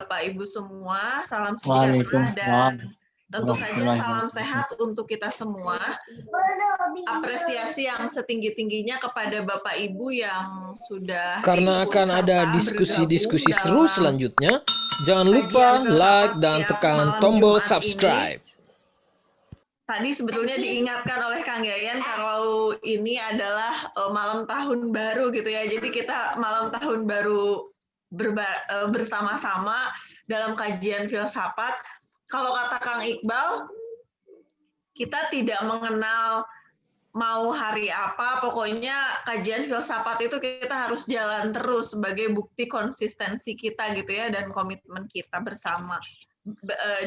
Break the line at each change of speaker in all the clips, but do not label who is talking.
Bapak Ibu semua, salam sejahtera
Waalaikumsalam.
dan tentu saja salam sehat untuk kita semua. Apresiasi yang setinggi-tingginya kepada Bapak Ibu yang sudah
Karena akan ada diskusi-diskusi seru selanjutnya, jangan lupa like dan tekan tombol subscribe.
Tadi sebetulnya diingatkan oleh Kang Yayan kalau ini adalah malam tahun baru gitu ya. Jadi kita malam tahun baru bersama-sama dalam kajian filsafat. Kalau kata Kang Iqbal, kita tidak mengenal mau hari apa, pokoknya kajian filsafat itu kita harus jalan terus sebagai bukti konsistensi kita gitu ya, dan komitmen kita bersama.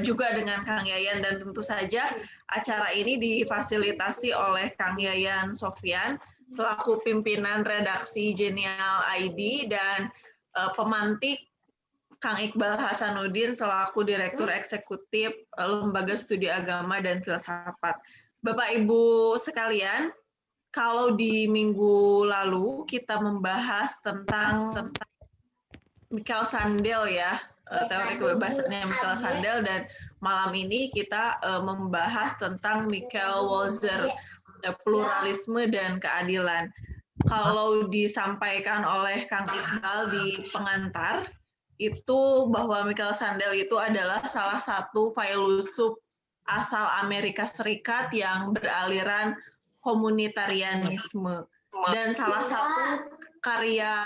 Juga dengan Kang Yayan, dan tentu saja acara ini difasilitasi oleh Kang Yayan Sofyan selaku pimpinan redaksi Genial ID dan pemantik Kang Iqbal Hasanuddin selaku Direktur Eksekutif Lembaga Studi Agama dan Filsafat. Bapak Ibu sekalian, kalau di minggu lalu kita membahas tentang Michael Sandel ya, teori kebebasannya Michael Sandel, dan malam ini kita membahas tentang Michael Walzer, pluralisme dan keadilan. Kalau disampaikan oleh Kang Iqbal di pengantar, itu bahwa Michael Sandel itu adalah salah satu filosof asal Amerika Serikat yang beraliran komunitarianisme, dan salah satu karya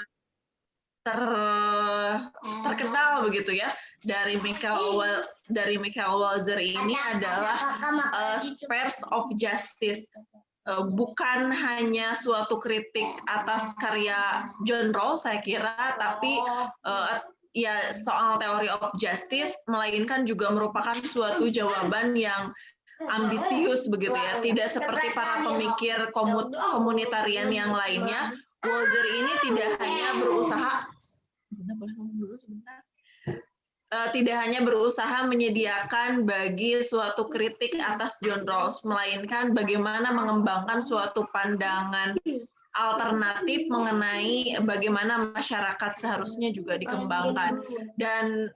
terkenal begitu ya dari Michael Walzer ini adalah Spheres of Justice. Bukan hanya suatu kritik atas karya John Rawls saya kira, tapi ya soal teori of justice, melainkan juga merupakan suatu jawaban yang ambisius begitu ya, tidak seperti para pemikir komunitarian yang lainnya. Walzer ini tidak hanya berusaha menyediakan bagi suatu kritik atas John Rawls, melainkan bagaimana mengembangkan suatu pandangan alternatif mengenai bagaimana masyarakat seharusnya juga dikembangkan. Dan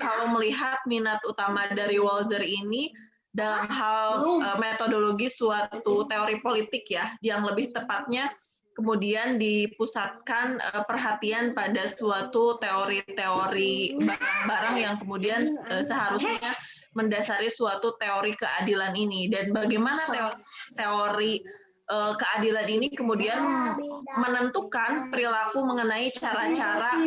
kalau melihat minat utama dari Walzer ini dalam hal metodologi suatu teori politik ya, yang lebih tepatnya kemudian dipusatkan perhatian pada suatu teori-teori barang-barang yang kemudian seharusnya mendasari suatu teori keadilan ini, dan bagaimana teori keadilan ini kemudian menentukan perilaku mengenai cara-cara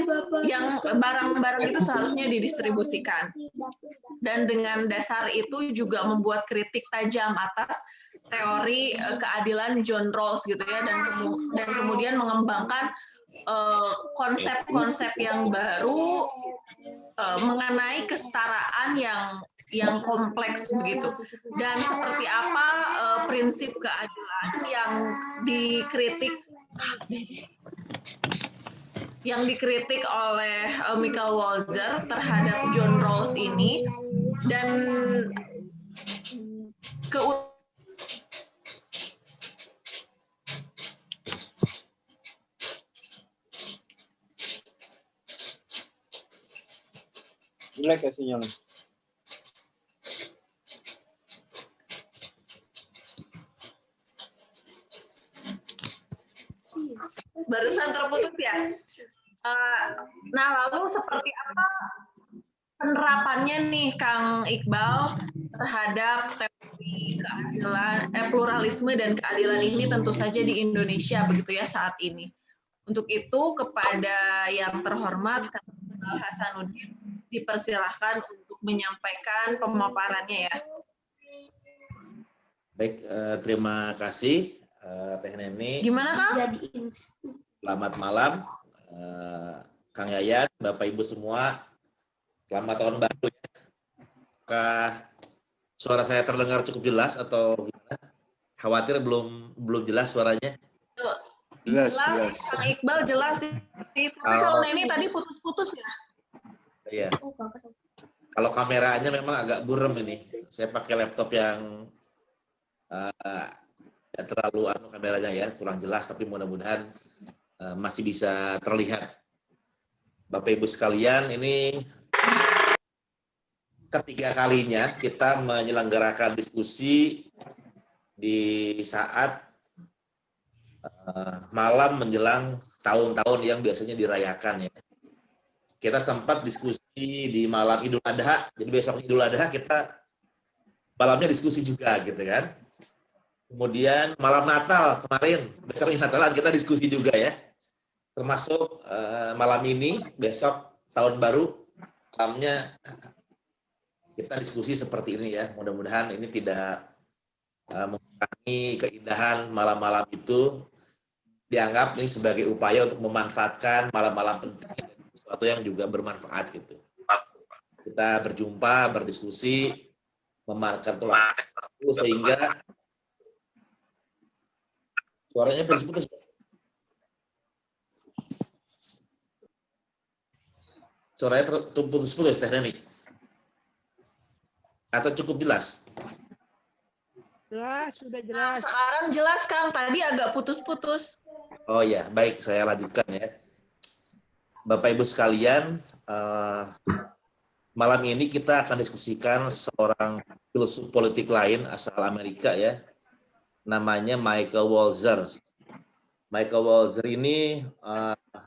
yang barang-barang itu seharusnya didistribusikan. Dan dengan dasar itu juga membuat kritik tajam atas teori keadilan John Rawls gitu ya, dan kemudian mengembangkan konsep-konsep yang baru mengenai kesetaraan yang kompleks begitu, dan seperti apa prinsip keadilan yang dikritik oleh Michael Walzer terhadap John Rawls ini, dan
jelek ya sinyalnya.
Barusan terputus ya. Nah, lalu seperti apa penerapannya nih Kang Iqbal terhadap teori keadilan, pluralisme dan keadilan ini tentu saja di Indonesia begitu ya saat ini. Untuk itu kepada yang terhormat Kang Iqbal Hasanuddin dipersilahkan untuk menyampaikan pemaparannya ya.
Baik, terima kasih Teh Neni.
Gimana Kang?
Selamat malam Kang Yayan, Bapak Ibu semua. Selamat tahun baru ya. Apakah suara saya terdengar cukup jelas atau gimana? Khawatir belum jelas suaranya?
Jelas. Kang Iqbal jelas sih. Tapi kalau Neni tadi putus-putus ya?
Iya. Kalau kameranya memang agak buram ini. Saya pakai laptop yang tidak terlalu kameranya ya, kurang jelas, tapi mudah-mudahan masih bisa terlihat. Bapak Ibu sekalian, ini ketiga kalinya kita menyelenggarakan diskusi di saat malam menjelang tahun-tahun yang biasanya dirayakan ya. Kita sempat diskusi di malam Idul Adha, jadi besok Idul Adha kita malamnya diskusi juga gitu kan. Kemudian malam Natal kemarin, besoknya Natalan kita diskusi juga ya. Termasuk malam ini, besok tahun baru, malamnya kita diskusi seperti ini ya. Mudah-mudahan ini tidak mengurangi keindahan malam-malam itu, dianggap ini sebagai upaya untuk memanfaatkan malam-malam penting, sesuatu yang juga bermanfaat gitu. Kita berjumpa, berdiskusi, memanfaatkan waktu sehingga suaranya putus-putus. Suaranya putus-putus Teh Neni. Atau cukup jelas?
Jelas, sudah
Nah,
jelas.
sekarang jelas Kang, tadi agak putus-putus.
Oh ya, baik, saya lanjutkan ya. Bapak Ibu sekalian, malam ini kita akan diskusikan seorang filsuf politik lain asal Amerika ya, namanya Michael Walzer. Michael Walzer ini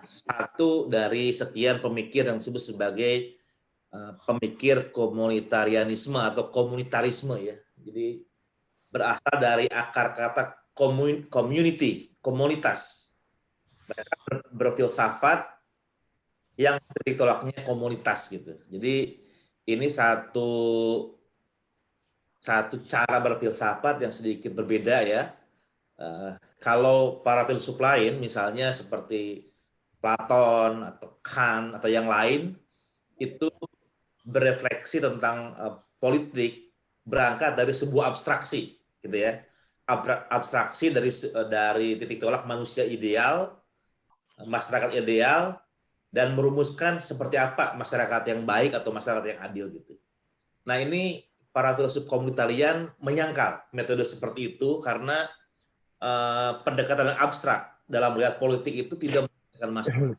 satu dari sekian pemikir yang disebut sebagai pemikir komunitarianisme atau komunitarisme ya. Jadi berasal dari akar kata community, komunitas. Mereka berfilsafat yang titik tolaknya komunitas gitu. Jadi ini satu cara berfilsafat yang sedikit berbeda ya. Kalau para filsuf lain, misalnya seperti Platon atau Kant atau yang lain, itu berefleksi tentang politik berangkat dari sebuah abstraksi, gitu ya. Abstraksi dari titik tolak manusia ideal, masyarakat ideal, dan merumuskan seperti apa masyarakat yang baik atau masyarakat yang adil gitu. Nah ini para filsuf komunitarian menyangkal metode seperti itu karena pendekatan yang abstrak dalam melihat politik itu tidak menyelesaikan masalah.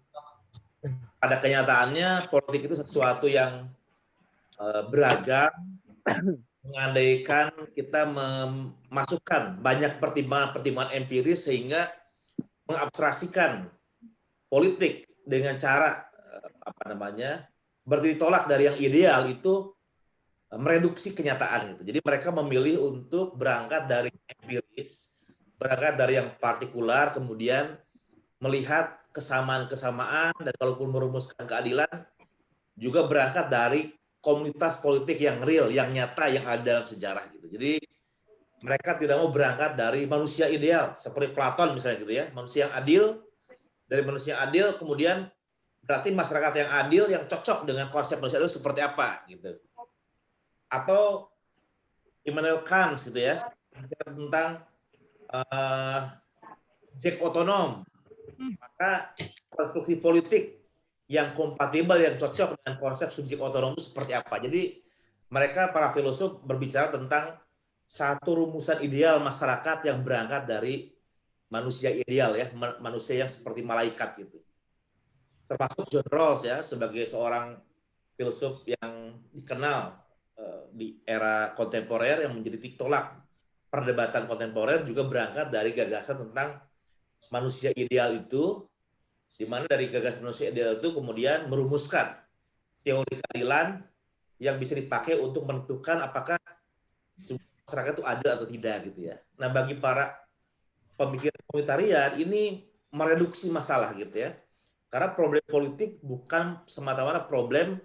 Pada kenyataannya politik itu sesuatu yang beragam, mengandaikan kita memasukkan banyak pertimbangan-pertimbangan empiris sehingga mengabstraksikan politik dengan cara bertitik tolak dari yang ideal itu mereduksi kenyataan gitu. Jadi mereka memilih untuk berangkat dari empiris, berangkat dari yang partikular, kemudian melihat kesamaan-kesamaan dan kalaupun merumuskan keadilan juga berangkat dari komunitas politik yang real, yang nyata, yang ada dalam sejarah gitu. Jadi mereka tidak mau berangkat dari manusia ideal seperti Platon misalnya gitu ya, manusia yang adil. Dari manusia yang adil kemudian berarti masyarakat yang adil yang cocok dengan konsep manusia itu seperti apa gitu. Atau Immanuel Kant gitu ya, tentang subjek otonom. Maka konstruksi politik yang kompatibel, yang cocok dengan konsep subjek otonom itu seperti apa. Jadi mereka para filosof berbicara tentang satu rumusan ideal masyarakat yang berangkat dari manusia ideal ya, manusia yang seperti malaikat gitu. Termasuk John Rawls ya, sebagai seorang filsuf yang dikenal di era kontemporer yang menjadi titik tolak perdebatan kontemporer juga berangkat dari gagasan tentang manusia ideal itu, di mana dari gagasan manusia ideal itu kemudian merumuskan teori keadilan yang bisa dipakai untuk menentukan apakah masyarakat itu adil atau tidak gitu ya. Nah bagi para pemikir komunitarian ini mereduksi masalah gitu ya. Karena problem politik bukan semata-mata problem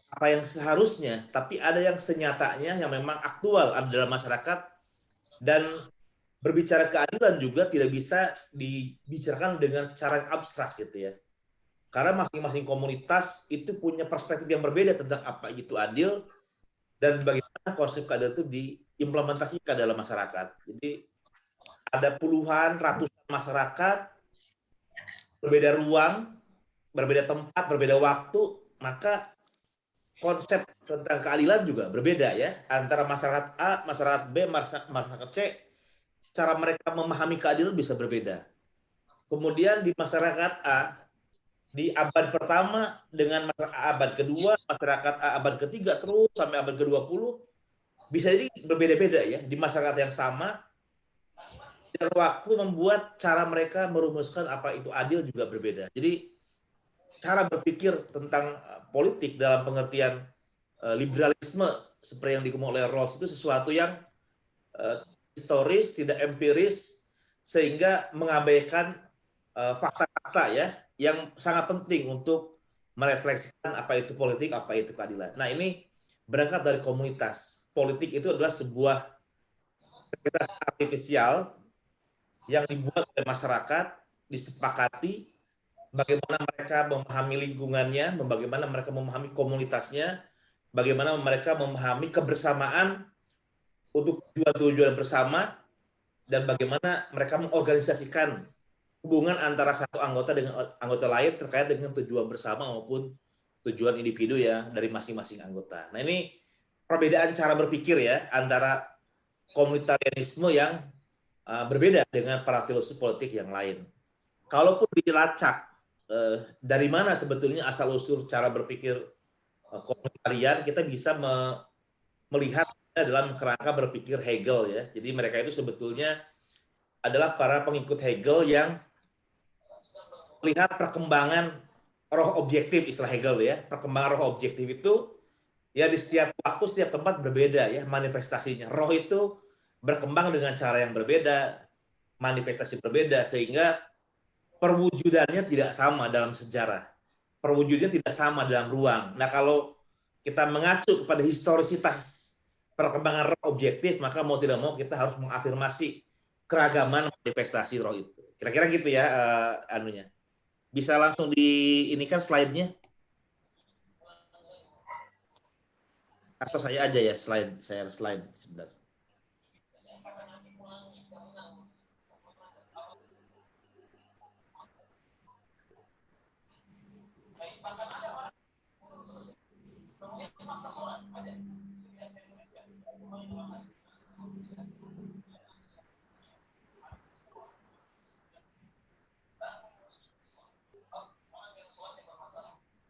apa yang seharusnya, tapi ada yang senyatanya yang memang aktual ada dalam masyarakat, dan berbicara keadilan juga tidak bisa dibicarakan dengan cara yang abstrak gitu ya. Karena masing-masing komunitas itu punya perspektif yang berbeda tentang apa itu adil dan bagaimana konsep keadilan itu diimplementasikan dalam masyarakat. Jadi ada puluhan, ratusan masyarakat, berbeda ruang, berbeda tempat, berbeda waktu, maka konsep tentang keadilan juga berbeda ya. Antara masyarakat A, masyarakat B, masyarakat C, cara mereka memahami keadilan bisa berbeda. Kemudian di masyarakat A, di abad pertama dengan abad kedua, masyarakat abad ketiga terus sampai abad ke-20 bisa jadi berbeda-beda ya di masyarakat yang sama. Dan waktu membuat cara mereka merumuskan apa itu adil juga berbeda. Jadi cara berpikir tentang politik dalam pengertian liberalisme seperti yang dikemukakan oleh Rawls itu sesuatu yang historis, tidak empiris, sehingga mengabaikan fakta-fakta ya yang sangat penting untuk merefleksikan apa itu politik, apa itu keadilan. Nah, ini berangkat dari komunitas. Politik itu adalah sebuah komunitas artifisial yang dibuat oleh masyarakat, disepakati bagaimana mereka memahami lingkungannya, bagaimana mereka memahami komunitasnya, bagaimana mereka memahami kebersamaan untuk tujuan-tujuan bersama, dan bagaimana mereka mengorganisasikan hubungan antara satu anggota dengan anggota lain terkait dengan tujuan bersama maupun tujuan individu ya dari masing-masing anggota. Nah, ini perbedaan cara berpikir ya antara komunitarianisme yang berbeda dengan para filsuf politik yang lain. Kalaupun dilacak dari mana sebetulnya asal-usul cara berpikir komunitarian, kita bisa melihat dalam kerangka berpikir Hegel ya. Jadi mereka itu sebetulnya adalah para pengikut Hegel yang melihat perkembangan roh objektif, istilah Hegel ya. Perkembangan roh objektif itu ya di setiap waktu, setiap tempat berbeda ya manifestasinya. Roh itu berkembang dengan cara yang berbeda, manifestasi berbeda, sehingga perwujudannya tidak sama dalam sejarah. Perwujudannya tidak sama dalam ruang. Nah, kalau kita mengacu kepada historisitas perkembangan roh objektif, maka mau tidak mau kita harus mengafirmasi keragaman manifestasi roh itu. Kira-kira gitu ya anunya. Bisa langsung di ini kan slide-nya? Atau saya aja ya slide sebentar.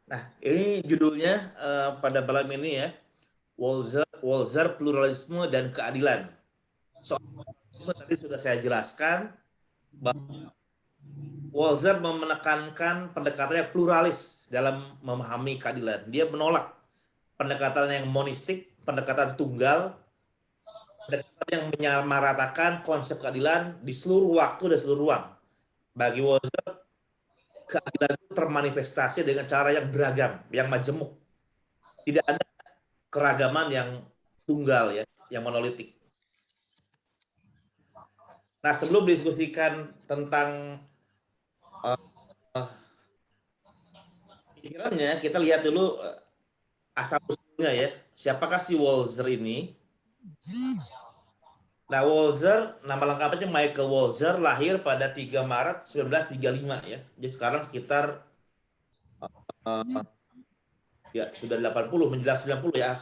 Nah, ini judulnya pada malam ini ya, Walzer pluralisme dan keadilan. Soal tadi sudah saya jelaskan bahwa Walzer menekankan pendekatannya pluralis dalam memahami keadilan. Dia menolak pendekatan yang monistik, pendekatan tunggal, pendekatan yang menyamaratakan konsep keadilan di seluruh waktu dan seluruh ruang. Bagi Walzer, keadilan itu termanifestasi dengan cara yang beragam, yang majemuk. Tidak ada keragaman yang tunggal ya, yang monolitik. Nah, sebelum diskusikan tentang pikirannya, kita lihat dulu asal-usulnya ya. Siapakah si Walzer ini? Nah, Walzer, nama lengkapnya Michael Walzer, lahir pada 3 Maret 1935 ya. Jadi sekarang sekitar ya sudah 80 menjelang 90 ya.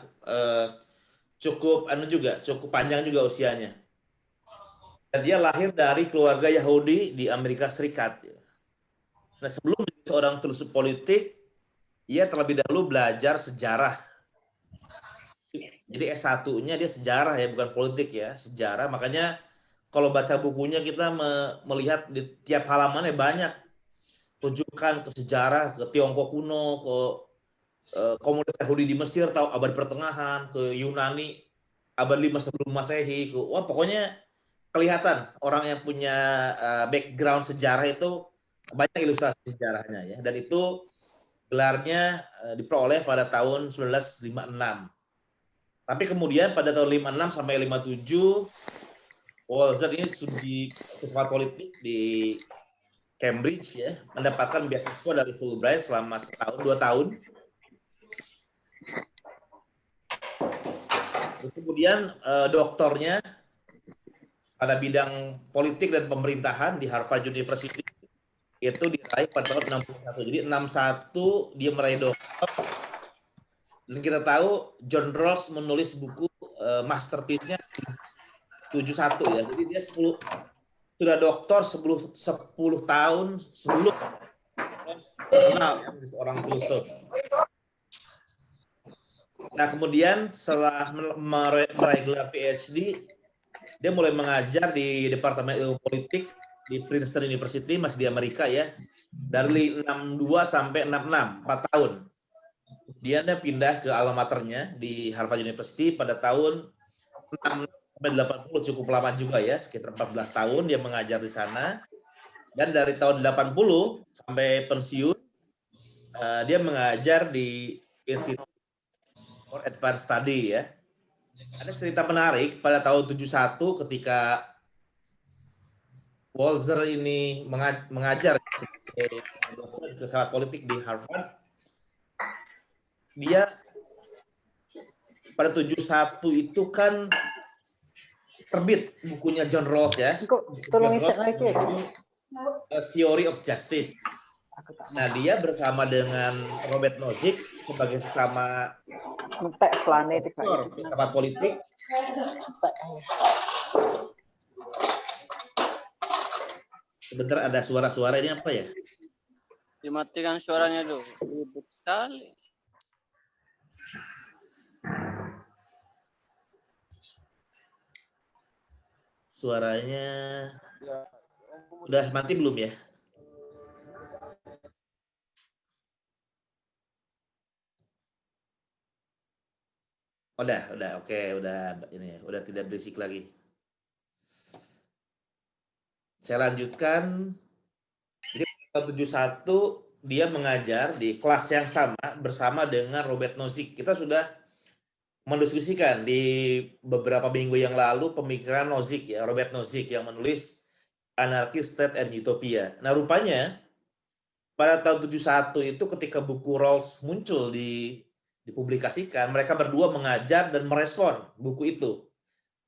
Cukup cukup panjang juga usianya. Dan dia lahir dari keluarga Yahudi di Amerika Serikat. Nah, sebelum menjadi seorang filsuf politik, ia terlebih dahulu belajar sejarah. Jadi S1-nya dia sejarah ya, bukan politik ya, sejarah. Makanya kalau baca bukunya kita melihat di tiap halamannya banyak rujukan ke sejarah, ke Tiongkok kuno, ke komunitas Yahudi di Mesir, tahu abad pertengahan, ke Yunani, abad 5 sebelum Masehi. Wah, pokoknya kelihatan orang yang punya background sejarah itu banyak ilustrasi sejarahnya ya. Dan itu gelarnya diperoleh pada tahun 1956. Tapi kemudian pada tahun 56 sampai 57, Walzer ini studi filsafat politik di Cambridge ya, mendapatkan beasiswa dari Fulbright selama setahun 2 tahun. Kemudian doktornya pada bidang politik dan pemerintahan di Harvard University itu diraih pada tahun 61. Jadi 61 dia meraih doktor. Dan kita tahu John Rawls menulis buku masterpiece-nya 71 ya. Jadi dia sudah doktor 10 tahun sebelum terkenal ya, seorang filosof. Nah, kemudian setelah meraih gelar PhD, dia mulai mengajar di Departemen Ilmu Politik di Princeton University, masih di Amerika ya, dari 62 sampai 66, 4 tahun. Dia pindah ke alma maternya di Harvard University pada tahun 6 sampai 80, cukup lama juga ya, sekitar 14 tahun dia mengajar di sana. Dan dari tahun 80 sampai pensiun, dia mengajar di Institute for Advanced Study ya. Ada cerita menarik pada tahun 71 ketika Walzer ini mengajar sebagai dosen filsafat politik di Harvard. Dia pada 71 itu kan terbit bukunya John Rawls ya.
Tolong isek lagi ya.
A Theory of Justice. Nah, dia bersama dengan Robert Nozick sebagai sesama profesor filsafat politik. Sebentar, ada suara-suara ini apa ya?
Dimatikan suaranya dulu. Ribut sekali.
Suaranya udah mati belum ya? Udah, oke, udah tidak berisik lagi. Saya lanjutkan. Jadi tahun 71 dia mengajar di kelas yang sama bersama dengan Robert Nozick. Kita sudah mendiskusikan di beberapa minggu yang lalu pemikiran Nozick ya, Robert Nozick yang menulis Anarchist State and Utopia. Nah, rupanya pada tahun 71 itu ketika buku Rawls muncul dipublikasikan, mereka berdua mengajar dan merespon buku itu.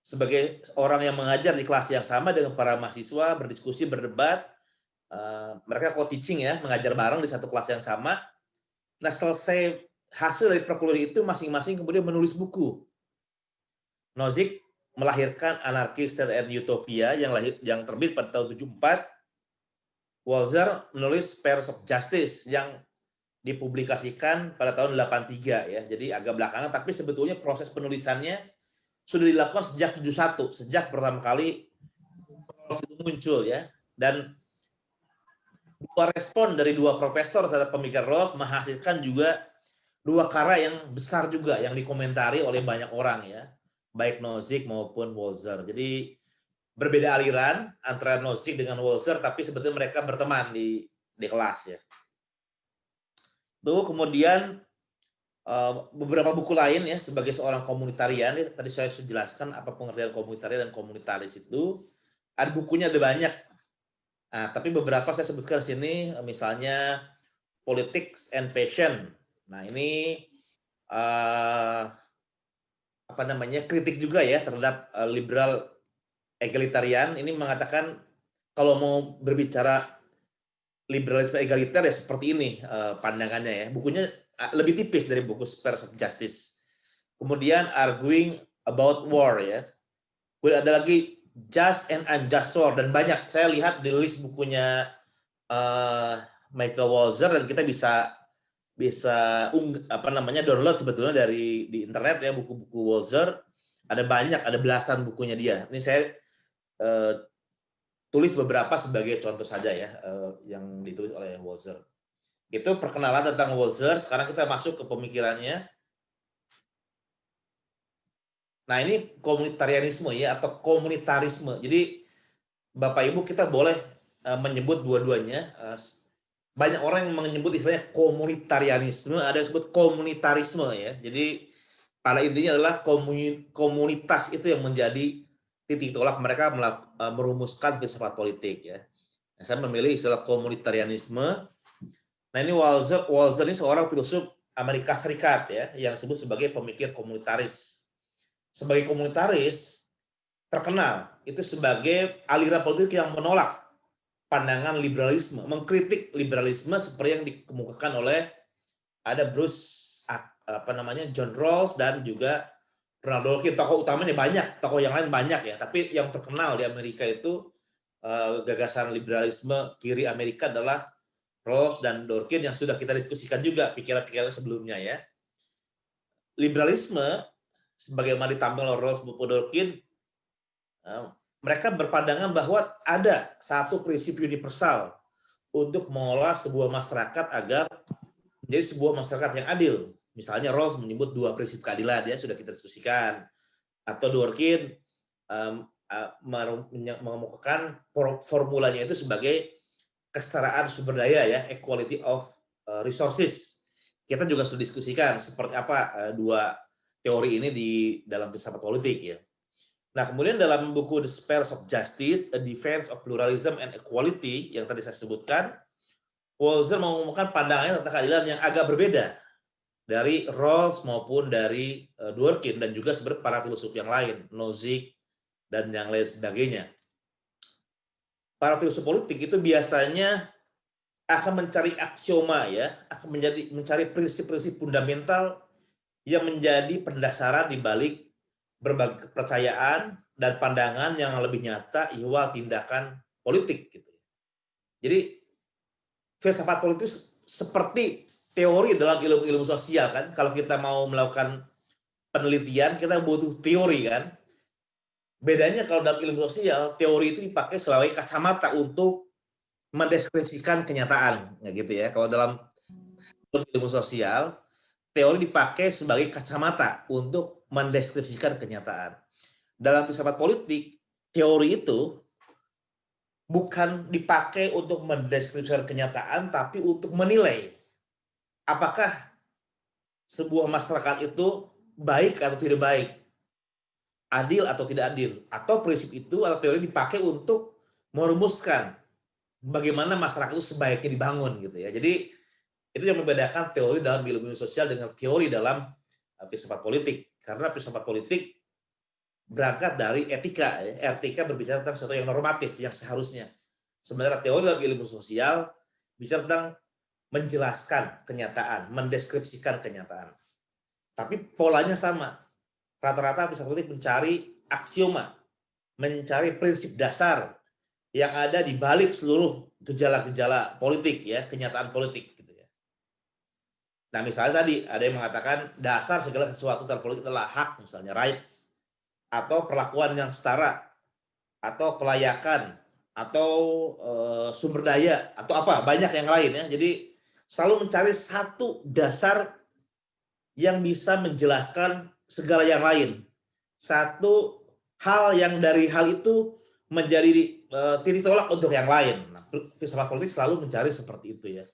Sebagai orang yang mengajar di kelas yang sama dengan para mahasiswa, berdiskusi, berdebat, mereka co-teaching ya, mengajar bareng di satu kelas yang sama. Nah, selesai hasil dari perkuliahan itu masing-masing kemudian menulis buku. Nozick melahirkan Anarchist State and Utopia yang terbit pada tahun 74. Walzer menulis Spheres of Justice yang dipublikasikan pada tahun 83 ya. Jadi agak belakangan, tapi sebetulnya proses penulisannya sudah dilakukan sejak 71, sejak pertama kali itu muncul ya. Dan dua respon dari dua profesor terhadap pemikiran Rawls menghasilkan juga dua karya yang besar juga yang dikomentari oleh banyak orang ya, baik Nozick maupun Walzer. Jadi berbeda aliran antara Nozick dengan Walzer, tapi sebetulnya mereka berteman di kelas ya. Tuh kemudian beberapa buku lain ya sebagai seorang komunitarian. Tadi saya sudah jelaskan apa pengertian komunitarian dan komunitaris itu. Ada bukunya ada banyak. Nah, tapi beberapa saya sebutkan di sini, misalnya Politics and Passion. Nah, ini kritik juga ya terhadap liberal egalitarian. Ini mengatakan kalau mau berbicara liberalisme egaliter ya seperti ini pandangannya ya. Bukunya lebih tipis dari buku Spheres of Justice. Kemudian Arguing About War ya. Kemudian ada lagi Just and Unjust War dan banyak. Saya lihat di list bukunya Michael Walzer dan kita bisa download sebetulnya di internet ya buku-buku Walzer. Ada banyak, ada belasan bukunya dia. Ini saya tulis beberapa sebagai contoh saja ya yang ditulis oleh Walzer. Itu perkenalan tentang Walzer. Sekarang kita masuk ke pemikirannya. Nah, ini komunitarianisme ya atau komunitarisme. Jadi Bapak Ibu kita boleh menyebut dua-duanya. Banyak orang yang menyebut istilahnya komunitarianisme, ada yang disebut komunitarisme ya. Jadi pada intinya adalah komunitas itu yang menjadi titik tolak mereka merumuskan filsafat politik ya. Nah, saya memilih istilah komunitarianisme. Nah, ini Walzer ini seorang filsuf Amerika Serikat ya yang disebut sebagai pemikir komunitaris. Sebagai komunitaris terkenal itu sebagai aliran politik yang menolak pandangan liberalisme, mengkritik liberalisme seperti yang dikemukakan oleh ada John Rawls dan juga Ronald Dworkin. Tokoh utamanya banyak, tokoh yang lain banyak ya, tapi yang terkenal di Amerika itu gagasan liberalisme kiri Amerika adalah Rawls dan Dworkin yang sudah kita diskusikan juga pikiran-pikiran sebelumnya ya. Liberalisme sebagaimana ditampilkan oleh Rawls maupun Dworkin, mereka berpandangan bahwa ada satu prinsip universal untuk mengolah sebuah masyarakat agar menjadi sebuah masyarakat yang adil. Misalnya Rawls menyebut 2 prinsip keadilan ya, sudah kita diskusikan. Atau Dworkin mengemukakan formulanya itu sebagai kesetaraan sumber daya ya, equality of resources. Kita juga sudah diskusikan seperti apa 2 teori ini di dalam filsafat politik ya. Nah, kemudian dalam buku The Spheres of Justice, A Defense of Pluralism and Equality yang tadi saya sebutkan, Walzer mengumumkan pandangannya tentang keadilan yang agak berbeda dari Rawls maupun dari Dworkin dan juga sebenarnya para filsuf yang lain, Nozick dan yang lain sebagainya. Para filsuf politik itu biasanya akan mencari aksioma ya, akan mencari prinsip-prinsip fundamental yang menjadi pendasaran di balik berbagai kepercayaan dan pandangan yang lebih nyata ihwal tindakan politik gitu. Jadi filsafat politik seperti teori dalam ilmu-ilmu sosial kan. Kalau kita mau melakukan penelitian, kita butuh teori kan. Bedanya kalau dalam ilmu sosial, teori itu dipakai sebagai kacamata untuk mendeskripsikan kenyataan, ya gitu ya. Kalau dalam ilmu sosial, teori dipakai sebagai kacamata untuk mendeskripsikan kenyataan. Dalam filsafat politik, teori itu bukan dipakai untuk mendeskripsikan kenyataan, tapi untuk menilai apakah sebuah masyarakat itu baik atau tidak baik, adil atau tidak adil, atau prinsip itu atau teori dipakai untuk merumuskan bagaimana masyarakat itu sebaiknya dibangun gitu ya. Jadi itu yang membedakan teori dalam ilmu sosial dengan teori dalam filsafat politik. Karena filsafat politik berangkat dari etika, ya. Etika berbicara tentang sesuatu yang normatif, yang seharusnya. Sementara teori dalam ilmu sosial bicara tentang menjelaskan kenyataan, mendeskripsikan kenyataan. Tapi polanya sama. Rata-rata filsafat politik mencari aksioma, mencari prinsip dasar yang ada di balik seluruh gejala-gejala politik ya, kenyataan politik gitu ya. Nah, misalnya tadi ada yang mengatakan dasar segala sesuatu dalam politik adalah hak, misalnya rights, atau perlakuan yang setara, atau kelayakan, atau sumber daya, atau apa, banyak yang lain ya. Jadi selalu mencari satu dasar yang bisa menjelaskan segala yang lain. Satu hal yang dari hal itu menjadi titik tolak untuk yang lain. Nah, filsafat politik selalu mencari seperti itu ya.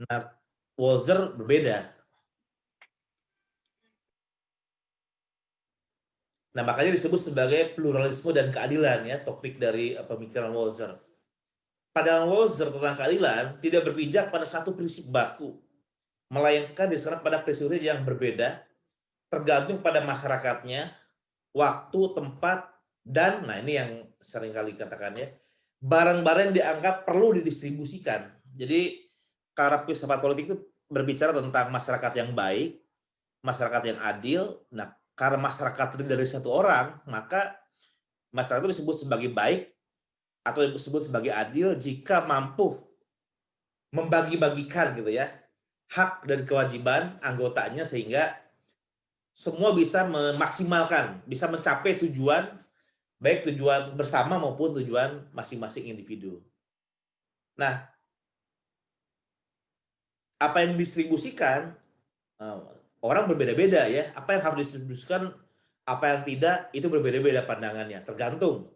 Nah, Walzer berbeda. Nah, makanya disebut sebagai pluralisme dan keadilan ya, topik dari pemikiran Walzer. Pandangan Walzer tentang keadilan tidak berpijak pada satu prinsip baku, melainkan diserap pada prinsip yang berbeda, tergantung pada masyarakatnya, waktu, tempat, dan, nah ini yang sering kali katakan ya, barang-barang yang dianggap perlu didistribusikan. Jadi, karena filsafat politik itu berbicara tentang masyarakat yang baik, masyarakat yang adil. Nah, karena masyarakat terdiri dari satu orang, maka masyarakat itu disebut sebagai baik atau disebut sebagai adil jika mampu membagi-bagikan gitu ya hak dan kewajiban anggotanya sehingga semua bisa memaksimalkan, bisa mencapai tujuan, baik tujuan bersama maupun tujuan masing-masing individu. Nah, apa yang didistribusikan, orang berbeda-beda ya. Apa yang harus didistribusikan, apa yang tidak, itu berbeda-beda pandangannya. Tergantung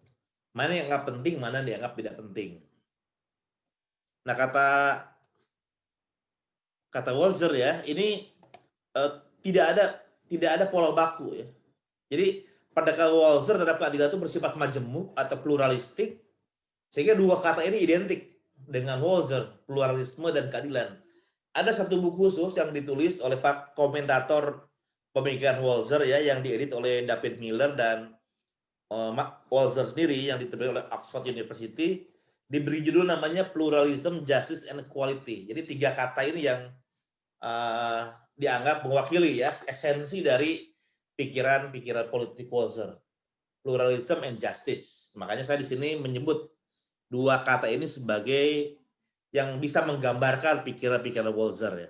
mana yang dianggap penting, mana yang dianggap tidak penting. Nah, kata Walzer ya, ini tidak ada pola baku ya. Jadi pandangan Walzer terhadap keadilan itu bersifat majemuk atau pluralistik, sehingga dua kata ini identik dengan Walzer, pluralisme dan keadilan. Ada satu buku khusus yang ditulis oleh Pak komentator pemikiran Walzer ya, yang diedit oleh David Miller dan Walzer sendiri yang diterbitkan oleh Oxford University, diberi judul namanya Pluralism, Justice and Equality. Jadi 3 kata ini yang dianggap mewakili ya esensi dari pikiran-pikiran politik Walzer. Pluralism and justice. Makanya saya di sini menyebut 2 kata ini sebagai yang bisa menggambarkan pikiran-pikiran Walzer ya.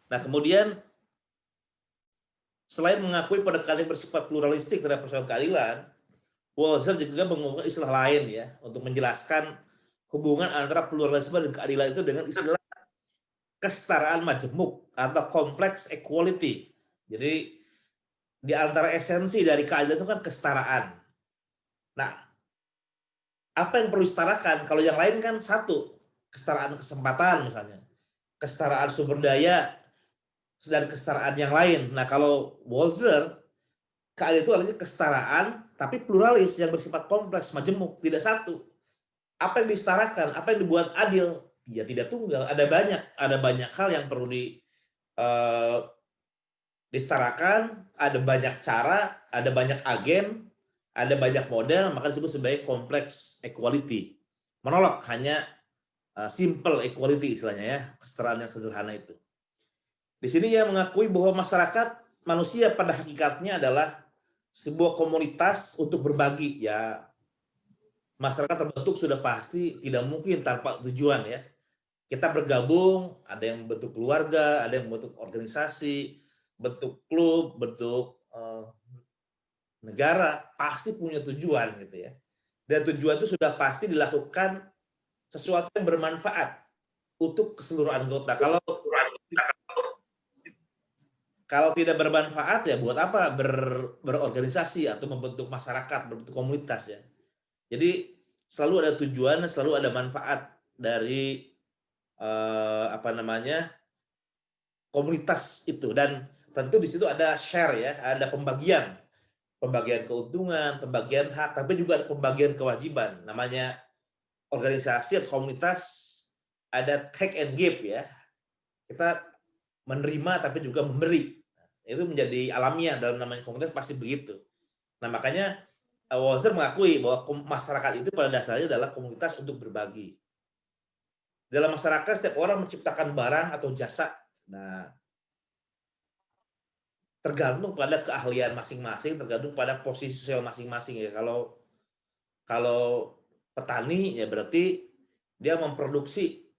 Nah, kemudian selain mengakui pendekatan bersifat pluralistik terhadap persoalan keadilan, Walzer juga menggunakan istilah lain ya untuk menjelaskan hubungan antara pluralisme dan keadilan itu dengan istilah kesetaraan majemuk atau complex equality. Jadi di antara esensi dari keadilan itu kan kesetaraan. Nah, apa yang perlu disetarakan? Kalau yang lain kan satu, kesetaraan kesempatan misalnya, kesetaraan sumber daya, dan kesetaraan yang lain. Nah, kalau Walzer, keadilan itu artinya kesetaraan, tapi pluralis yang bersifat kompleks, majemuk, tidak satu. Apa yang disetarakan? Apa yang dibuat adil? Ya tidak tunggal. Ada banyak hal yang perlu disetarakan, ada banyak cara, ada banyak agen, ada banyak model, maka disebut sebagai complex equality. Menolak hanya simple equality istilahnya ya, kesetaraan yang sederhana itu. Di sini ia mengakui bahwa masyarakat manusia pada hakikatnya adalah sebuah komunitas untuk berbagi. Ya, masyarakat terbentuk sudah pasti tidak mungkin tanpa tujuan ya. Kita bergabung, ada yang bentuk keluarga, ada yang bentuk organisasi, bentuk klub, bentuk negara, pasti punya tujuan gitu ya. Dan tujuan itu sudah pasti dilakukan sesuatu yang bermanfaat untuk keseluruhan anggota. Kalau tidak bermanfaat ya buat apa berorganisasi atau membentuk masyarakat, membentuk komunitas ya. Jadi selalu ada tujuan, selalu ada manfaat dari komunitas itu, dan tentu di situ ada share ya, ada pembagian keuntungan, pembagian hak, tapi juga ada pembagian kewajiban. Namanya organisasi atau komunitas ada take and give ya. Kita menerima tapi juga memberi. Itu menjadi alamiah dalam namanya komunitas, pasti begitu. Nah, makanya Walzer mengakui bahwa masyarakat itu pada dasarnya adalah komunitas untuk berbagi. Dalam masyarakat setiap orang menciptakan barang atau jasa. Nah, tergantung pada keahlian masing-masing, tergantung pada posisi sosial masing-masing ya. Kalau petani ya berarti dia memproduksi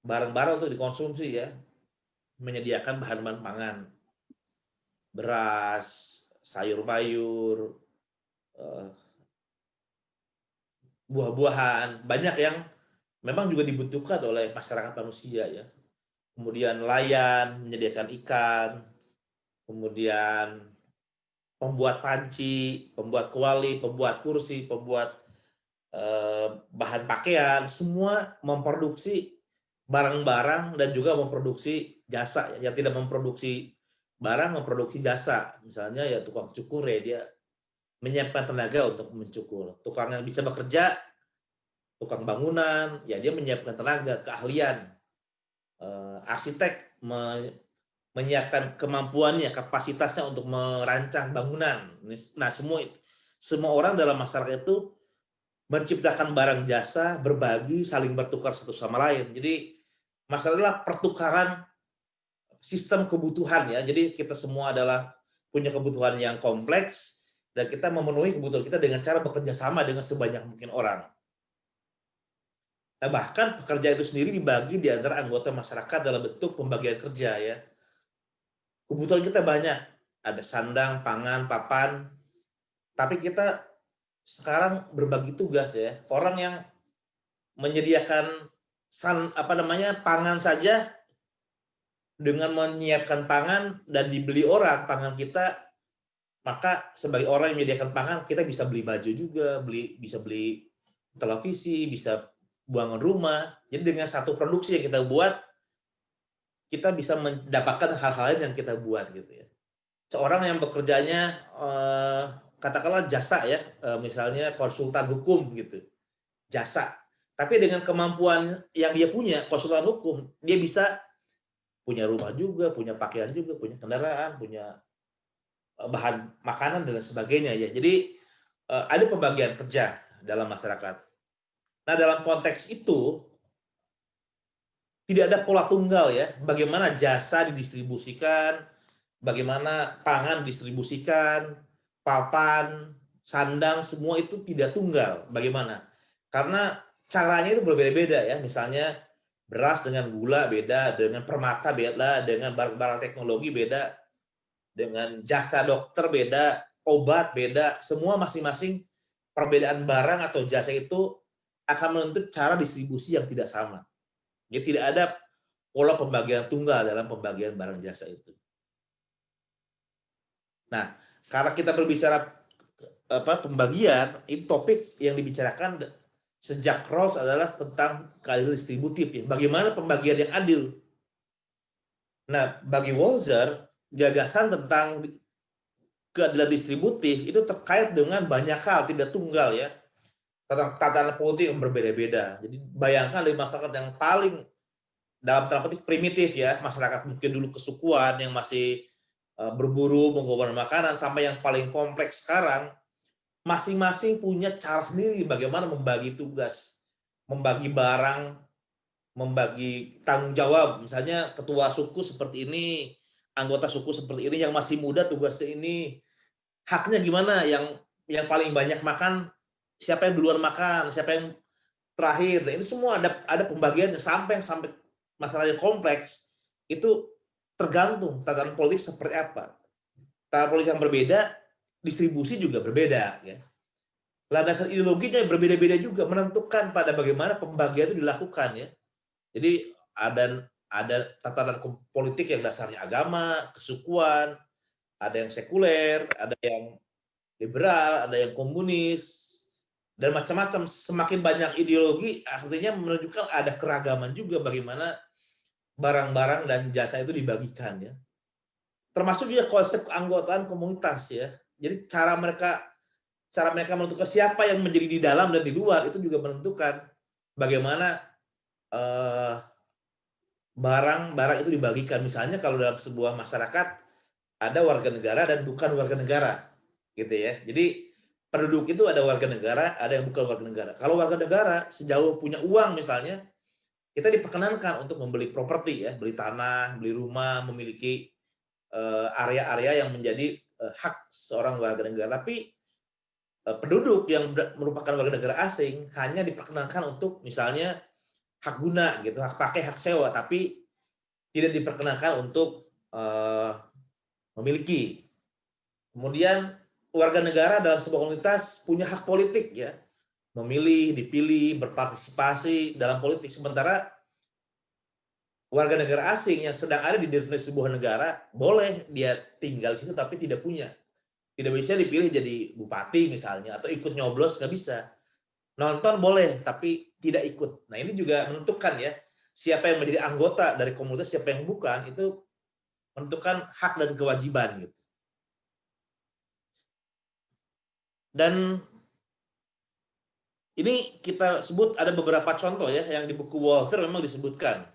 barang-barang untuk dikonsumsi ya, menyediakan bahan-bahan pangan, beras, sayur-mayur, buah-buahan, banyak yang memang juga dibutuhkan oleh masyarakat manusia ya. Kemudian nelayan, menyediakan ikan, kemudian pembuat panci, pembuat kuali, pembuat kursi, pembuat bahan pakaian, semua memproduksi barang-barang dan juga memproduksi jasa. Yang tidak memproduksi barang, memproduksi jasa. Misalnya ya tukang cukur ya, dia menyiapkan tenaga untuk mencukur. Tukang yang bisa bekerja, tukang bangunan, ya dia menyiapkan tenaga, keahlian. Arsitek menyiapkan kemampuannya, kapasitasnya untuk merancang bangunan. Nah, semua orang dalam masyarakat itu menciptakan barang jasa, berbagi, saling bertukar satu sama lain. Jadi masalahnya pertukaran sistem kebutuhan ya. Jadi kita semua adalah punya kebutuhan yang kompleks dan kita memenuhi kebutuhan kita dengan cara bekerja sama dengan sebanyak mungkin orang. Nah, bahkan pekerjaan itu sendiri dibagi di antara anggota masyarakat dalam bentuk pembagian kerja ya. Kebutuhan kita banyak, ada sandang, pangan, papan, tapi kita sekarang berbagi tugas ya. Orang yang menyediakan pangan saja, dengan menyiapkan pangan dan dibeli orang pangan kita, maka sebagai orang yang menyediakan pangan kita bisa beli baju juga, bisa beli televisi, bisa bangun rumah. Jadi dengan satu produksi yang kita buat, kita bisa mendapatkan hal-hal lain yang kita buat gitu ya. Seorang yang bekerjanya katakanlah jasa ya, misalnya konsultan hukum gitu, jasa. Tapi dengan kemampuan yang dia punya, konsultan hukum, dia bisa punya rumah juga, punya pakaian juga, punya kendaraan, punya bahan makanan dan sebagainya ya. Jadi ada pembagian kerja dalam masyarakat. Nah, dalam konteks itu tidak ada pola tunggal ya. Bagaimana jasa didistribusikan, bagaimana pangan didistribusikan, papan, sandang, semua itu tidak tunggal. Bagaimana? Karena caranya itu berbeda-beda ya. Misalnya beras dengan gula beda, dengan permata beda, dengan barang-barang teknologi beda, dengan jasa dokter beda, obat beda, semua masing-masing perbedaan barang atau jasa itu akan menuntut cara distribusi yang tidak sama. Jadi tidak ada pola pembagian tunggal dalam pembagian barang jasa itu. Nah, karena kita berbicara pembagian, ini topik yang dibicarakan sejak Rawls adalah tentang keadilan distributif ya. Bagaimana pembagian yang adil. Nah, bagi Walzer, gagasan tentang keadilan distributif itu terkait dengan banyak hal, tidak tunggal ya. Tentang tatanan politik yang berbeda-beda. Jadi bayangkan dari masyarakat yang paling dalam tanda petik primitif ya, masyarakat mungkin dulu kesukuan yang masih berburu, mengumpulkan makanan, sampai yang paling kompleks sekarang, masing-masing punya cara sendiri bagaimana membagi tugas, membagi barang, membagi tanggung jawab. Misalnya ketua suku seperti ini, anggota suku seperti ini, yang masih muda tugasnya ini, haknya gimana, yang paling banyak makan, siapa yang duluan makan, siapa yang terakhir. Nah, ini semua ada pembagiannya sampai masalah yang kompleks itu tergantung tatanan politik seperti apa. Tatanan politik yang berbeda, distribusi juga berbeda. Ya. Landasan ideologinya berbeda-beda juga, menentukan pada bagaimana pembagian itu dilakukan. Ya. Jadi ada tatanan politik yang dasarnya agama, kesukuan, ada yang sekuler, ada yang liberal, ada yang komunis, dan macam-macam. Semakin banyak ideologi, artinya menunjukkan ada keragaman juga bagaimana barang-barang dan jasa itu dibagikan ya. Termasuk juga konsep keanggotaan komunitas ya. Jadi cara mereka menentukan siapa yang menjadi di dalam dan di luar itu juga menentukan bagaimana barang-barang itu dibagikan. Misalnya kalau dalam sebuah masyarakat ada warga negara dan bukan warga negara gitu ya. Jadi penduduk itu ada warga negara, ada yang bukan warga negara. Kalau warga negara sejauh punya uang misalnya, kita diperkenankan untuk membeli properti ya, beli tanah, beli rumah, memiliki area-area yang menjadi hak seorang warga negara. Tapi penduduk yang merupakan warga negara asing hanya diperkenankan untuk misalnya hak guna gitu, hak pakai, hak sewa, tapi tidak diperkenankan untuk memiliki. Kemudian warga negara dalam sebuah komunitas punya hak politik ya, memilih, dipilih, berpartisipasi dalam politik. Sementara warga negara asing yang sedang ada di definisi sebuah negara, boleh dia tinggal di situ tapi tidak punya. Tidak bisa dipilih jadi bupati misalnya, atau ikut nyoblos, nggak bisa. Nonton boleh, tapi tidak ikut. Nah ini juga menentukan ya, siapa yang menjadi anggota dari komunitas, siapa yang bukan, itu menentukan hak dan kewajiban gitu. Dan ini kita sebut ada beberapa contoh ya yang di buku Walzer memang disebutkan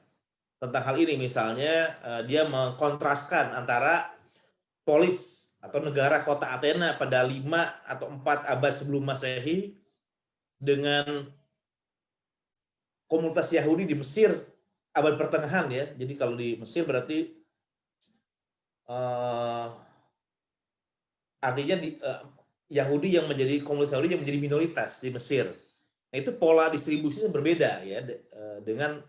tentang hal ini. Misalnya dia mengkontraskan antara polis atau negara kota Athena pada 5 atau 4 abad sebelum Masehi dengan komunitas Yahudi di Mesir abad pertengahan ya. Jadi kalau di Mesir berarti artinya Yahudi yang menjadi komunitas Yahudi yang menjadi minoritas di Mesir. Nah, itu pola distribusinya berbeda ya dengan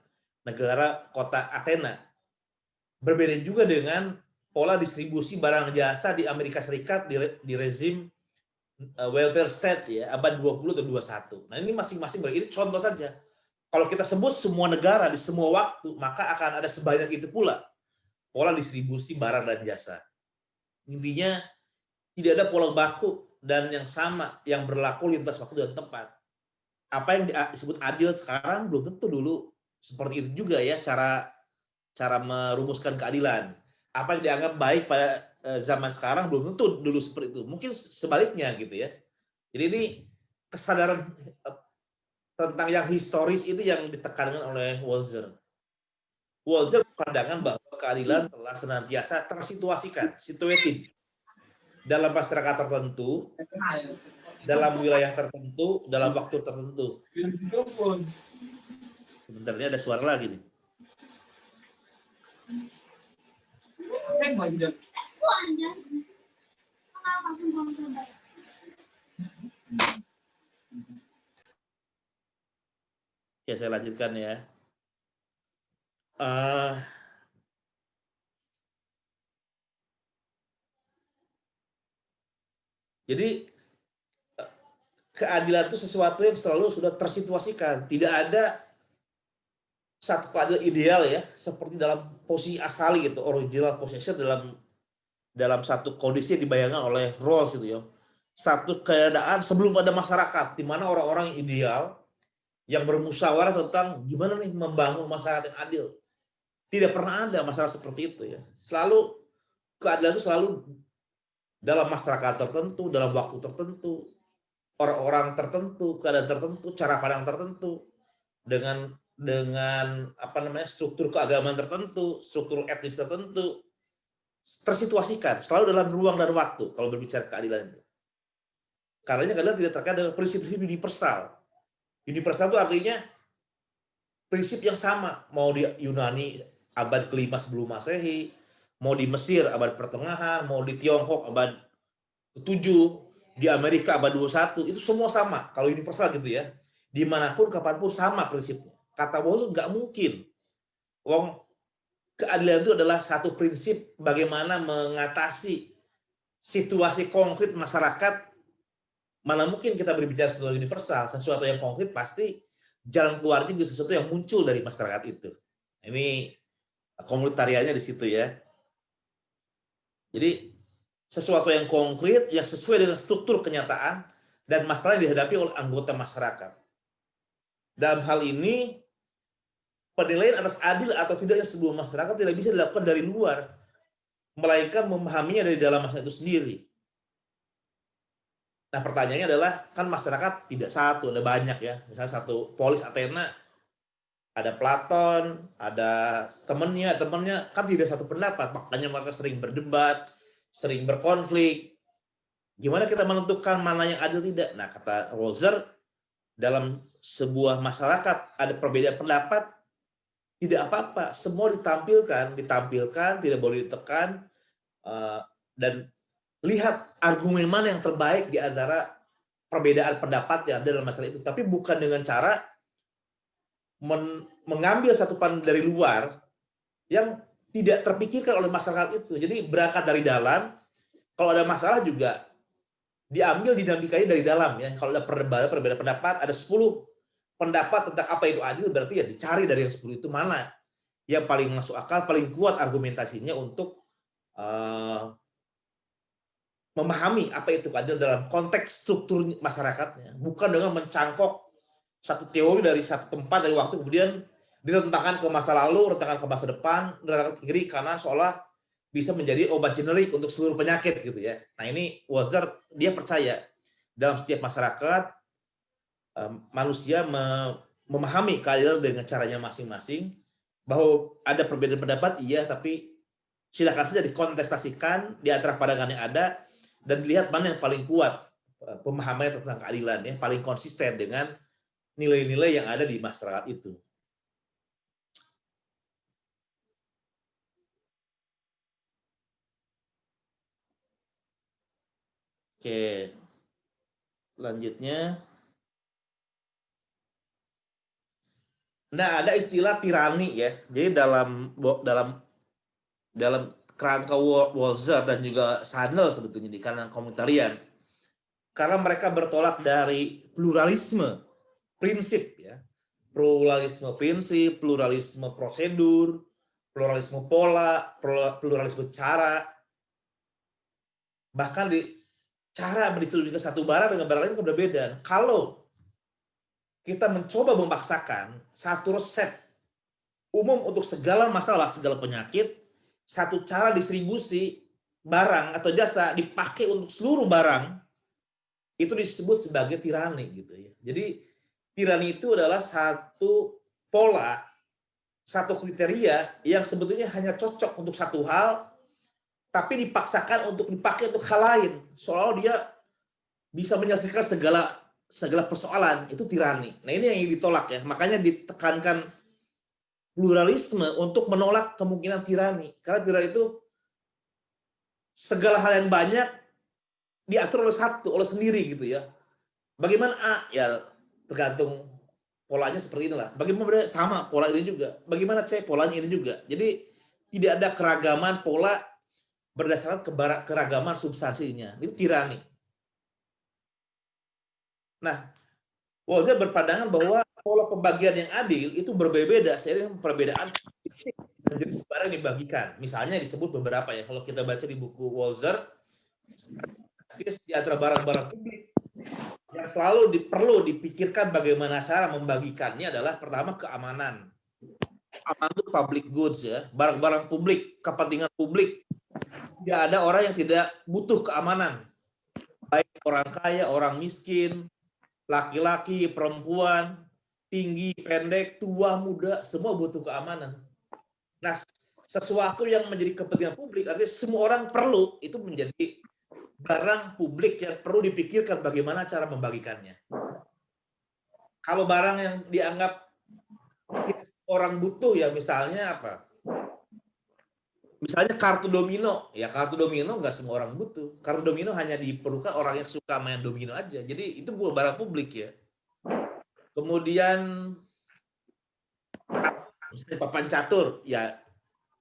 negara kota Athena. Berbeda juga dengan pola distribusi barang jasa di Amerika Serikat di rezim welfare state ya abad 20 atau 21. Nah, ini masing-masing ini contoh saja. Kalau kita sebut semua negara di semua waktu, maka akan ada sebanyak itu pula pola distribusi barang dan jasa. Intinya tidak ada pola baku dan yang sama yang berlaku lintas waktu dan tempat. Apa yang disebut adil sekarang belum tentu dulu seperti itu juga ya cara merumuskan keadilan. Apa yang dianggap baik pada zaman sekarang belum tentu dulu seperti itu. Mungkin sebaliknya gitu ya. Jadi ini kesadaran tentang yang historis itu yang ditekankan oleh Walzer. Walzer berpandangan bahwa keadilan telah senantiasa tersituasikan, situated dalam masyarakat tertentu, dalam wilayah tertentu, dalam waktu tertentu. Sebenarnya ada suara lagi nih. Ya, saya lanjutkan ya. Eh, jadi keadilan itu sesuatu yang selalu sudah tersituasikan. Tidak ada satu keadilan ideal ya, seperti dalam posisi asali gitu, original possession dalam satu kondisi yang dibayangkan oleh Rawls gitu ya. Satu keadaan sebelum ada masyarakat, di mana orang-orang yang ideal yang bermusyawarah tentang gimana nih membangun masyarakat yang adil. Tidak pernah ada masalah seperti itu ya. Selalu keadilan itu selalu dalam masyarakat tertentu, dalam waktu tertentu, orang-orang tertentu, keadaan tertentu, cara pandang tertentu, dengan apa namanya, struktur keagamaan tertentu, struktur etnis tertentu, tersituasikan selalu dalam ruang dan waktu kalau berbicara keadilan itu. Karena keadilan tidak terkait dengan prinsip-prinsip universal. Universal itu artinya prinsip yang sama, mau di Yunani abad ke-5 sebelum Masehi, mau di Mesir abad pertengahan, mau di Tiongkok abad ke-7, di Amerika abad 21, itu semua sama. Kalau universal gitu ya, dimanapun, kapanpun sama prinsipnya. Kata Rawls nggak mungkin. Wong, keadilan itu adalah satu prinsip bagaimana mengatasi situasi konkret masyarakat. Mana mungkin kita berbicara sesuatu universal, sesuatu yang konkret pasti jalan keluar juga sesuatu yang muncul dari masyarakat itu. Ini komunitariannya di situ ya. Jadi sesuatu yang konkret yang sesuai dengan struktur kenyataan dan masalah yang dihadapi oleh anggota masyarakat. Dalam hal ini, penilaian atas adil atau tidaknya sebuah masyarakat tidak bisa dilakukan dari luar, melainkan memahaminya dari dalam masyarakat itu sendiri. Nah, pertanyaannya adalah, kan masyarakat tidak satu, ada banyak ya. Misalnya satu polis Athena, ada Platon, ada temannya, kan tidak satu pendapat, makanya mereka sering berdebat, sering berkonflik. Gimana kita menentukan mana yang adil tidak? Nah, kata Rawls, dalam sebuah masyarakat ada perbedaan pendapat, tidak apa-apa, semua ditampilkan, tidak boleh ditekan, dan lihat argumen mana yang terbaik di antara perbedaan pendapat yang ada dalam masalah itu. Tapi bukan dengan cara mengambil satu pandangan dari luar yang tidak terpikirkan oleh masyarakat itu. Jadi berangkat dari dalam, kalau ada masalah juga diambil dinamikanya dari dalam ya. Kalau ada perbedaan pendapat, ada 10 pendapat tentang apa itu adil, berarti ya dicari dari yang 10 itu mana yang paling masuk akal, paling kuat argumentasinya untuk memahami apa itu adil dalam konteks struktur masyarakatnya, bukan dengan mencangkok satu teori dari satu tempat dari waktu kemudian direntangkan ke masa lalu, rentangkan ke masa depan, rentangkan ke kiri kanan, seolah bisa menjadi obat generik untuk seluruh penyakit gitu ya. Nah, ini Rawls dia percaya dalam setiap masyarakat manusia memahami keadilan dengan caranya masing-masing, bahwa ada perbedaan pendapat iya, tapi silakan saja dikontestasikan di antara pandangan yang ada dan dilihat mana yang paling kuat pemahamannya tentang keadilan ya, paling konsisten dengan nilai-nilai yang ada di masyarakat itu. Oke, selanjutnya. Nah, ada istilah tirani ya. Jadi dalam kerangka Walzer dan juga Sandel sebetulnya di kalangan komunitarian, karena mereka bertolak dari pluralisme prinsip ya, pluralisme prinsip, pluralisme prosedur, pluralisme pola, pluralisme cara, bahkan di cara mendistribusikan satu barang dengan barang lain itu berbeda. Kalau kita mencoba memaksakan satu resep umum untuk segala masalah, segala penyakit, satu cara distribusi barang atau jasa dipakai untuk seluruh barang, itu disebut sebagai tirani gitu ya. Jadi tirani itu adalah satu pola, satu kriteria yang sebetulnya hanya cocok untuk satu hal, tapi dipaksakan untuk dipakai untuk hal lain, seolah dia bisa menyelesaikan segala persoalan. Itu tirani. Nah, ini yang ditolak ya. Makanya ditekankan pluralisme untuk menolak kemungkinan tirani. Karena tirani itu segala hal yang banyak diatur oleh satu, oleh sendiri gitu ya. Bagaimana A? Ya tergantung polanya seperti inilah. Bagaimana sama pola ini juga. Bagaimana C polanya ini juga. Jadi tidak ada keragaman pola berdasarkan keragaman substansinya. Itu tirani. Nah, Walzer berpandangan bahwa pola pembagian yang adil itu berbeda seiring perbedaan menjadi sebarang dibagikan. Misalnya disebut beberapa ya. Kalau kita baca di buku Walzer, di antara barang-barang publik yang selalu perlu dipikirkan bagaimana cara membagikannya adalah pertama keamanan. Aman itu public goods ya, barang-barang publik, kepentingan publik. Tidak ada orang yang tidak butuh keamanan. Baik orang kaya, orang miskin, laki-laki, perempuan, tinggi, pendek, tua, muda, semua butuh keamanan. Nah, sesuatu yang menjadi kepentingan publik artinya semua orang perlu, itu menjadi barang publik yang perlu dipikirkan bagaimana cara membagikannya. Kalau barang yang dianggap orang butuh ya misalnya apa? Misalnya kartu domino. Ya kartu domino nggak semua orang butuh. Kartu domino hanya diperlukan orang yang suka main domino aja. Jadi itu bukan barang publik ya. Kemudian misalnya papan catur ya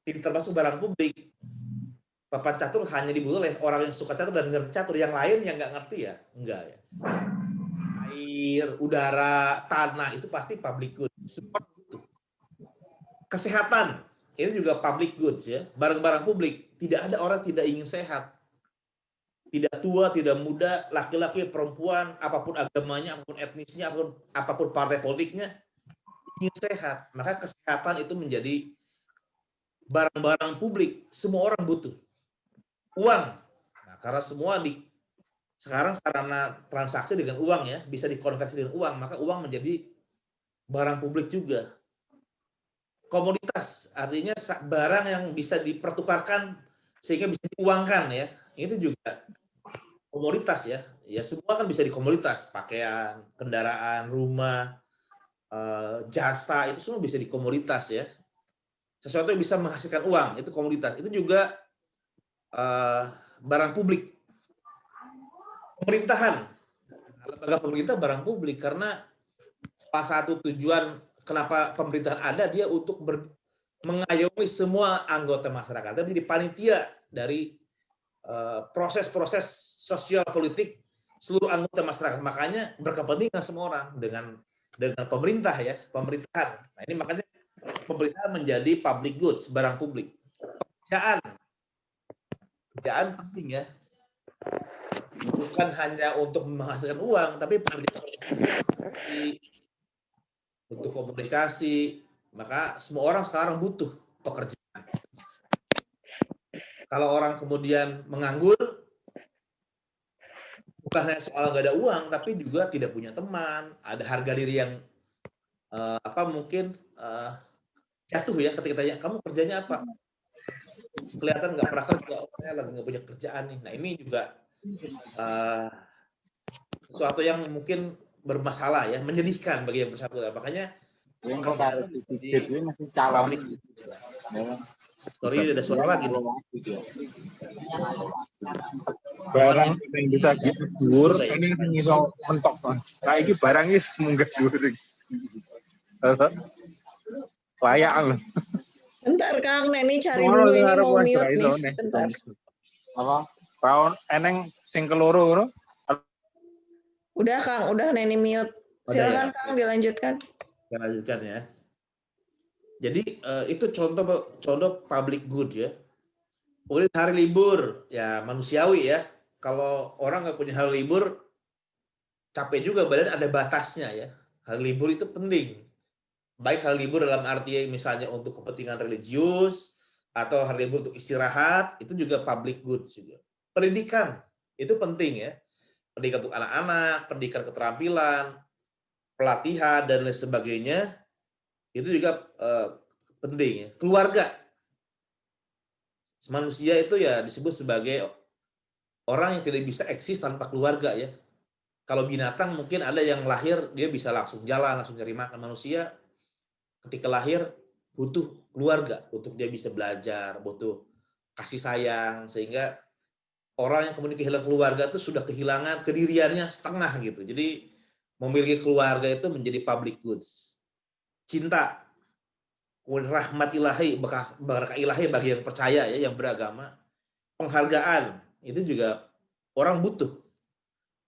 ini termasuk barang publik. Papan catur hanya dibutuhkan oleh orang yang suka catur dan ngerti catur. Yang lain yang nggak ngerti ya enggak ya. Air, udara, tanah itu pasti public goods. Semua butuh. Kesehatan ini juga public goods ya. Barang-barang publik. Tidak ada orang tidak ingin sehat. Tidak tua, tidak muda, laki-laki, perempuan, apapun agamanya, apapun etnisnya, apapun partai politiknya ingin sehat. Maka kesehatan itu menjadi barang-barang publik. Semua orang butuh. Uang. Nah, karena semua sekarang sarana transaksi dengan uang ya, bisa dikonversi dengan uang, maka uang menjadi barang publik juga. Komoditas, artinya barang yang bisa dipertukarkan sehingga bisa diuangkan ya, itu juga komoditas ya. Ya semua kan bisa dikomoditas, pakaian, kendaraan, rumah, jasa, itu semua bisa dikomoditas ya. Sesuatu yang bisa menghasilkan uang, itu komoditas. Itu juga barang publik. Pemerintahan, lembaga pemerintah barang publik karena salah satu tujuan kenapa pemerintahan ada dia untuk mengayomi semua anggota masyarakat. Tapi jadi panitia dari proses-proses sosial politik seluruh anggota masyarakat. Makanya berkepentingan semua orang dengan pemerintah ya, pemerintahan. Nah ini makanya pemerintahan menjadi public goods, barang publik. Pekerjaan penting ya. Bukan hanya untuk menghasilkan uang, tapi untuk komunikasi. Maka semua orang sekarang butuh pekerjaan. Kalau orang kemudian menganggur, bukan hanya soal nggak ada uang, tapi juga tidak punya teman, ada harga diri yang mungkin jatuh ya ketika tanya, kamu kerjanya apa? Kelihatan nggak pernah kerja, saya lagi nggak punya kerjaan nih. Nah ini juga sesuatu yang mungkin bermasalah ya, menyedihkan bagi yang bersangkutan. Makanya
masih calon.
Sorry, ada suara lagi nih.
Barang yang bisa dhuwur ini iso mentok. Nah iki barang iki munggah dhuwur. Layak lho.
Bentar Kang, Neni cari dulu ini mau mute nih. Bentar.
Apa? Tahun eneng sing keloro ngono.
Udah Kang, udah Neni mute. Silakan Kang dilanjutkan.
Kita lanjutkan ya. Jadi itu contoh public good ya. Kemudian hari libur ya manusiawi ya. Kalau orang nggak punya hari libur capek juga badan, ada batasnya ya. Hari libur itu penting. Baik hari libur dalam arti misalnya untuk kepentingan religius atau hari libur untuk istirahat, itu juga public goods juga. Pendidikan itu penting ya. Pendidikan untuk anak-anak, pendidikan keterampilan, pelatihan dan lain sebagainya itu juga penting ya. Keluarga, manusia itu ya disebut sebagai orang yang tidak bisa eksis tanpa keluarga ya. Kalau binatang mungkin ada yang lahir dia bisa langsung jalan, langsung cari makan. Manusia ketika lahir butuh keluarga untuk dia bisa belajar, butuh kasih sayang, sehingga orang yang kemudian kehilangan keluarga itu sudah kehilangan kediriannya setengah gitu. Jadi memiliki keluarga itu menjadi public goods. Cinta, rahmat ilahi, berkah ilahi bagi yang percaya ya, yang beragama. Penghargaan, itu juga orang butuh.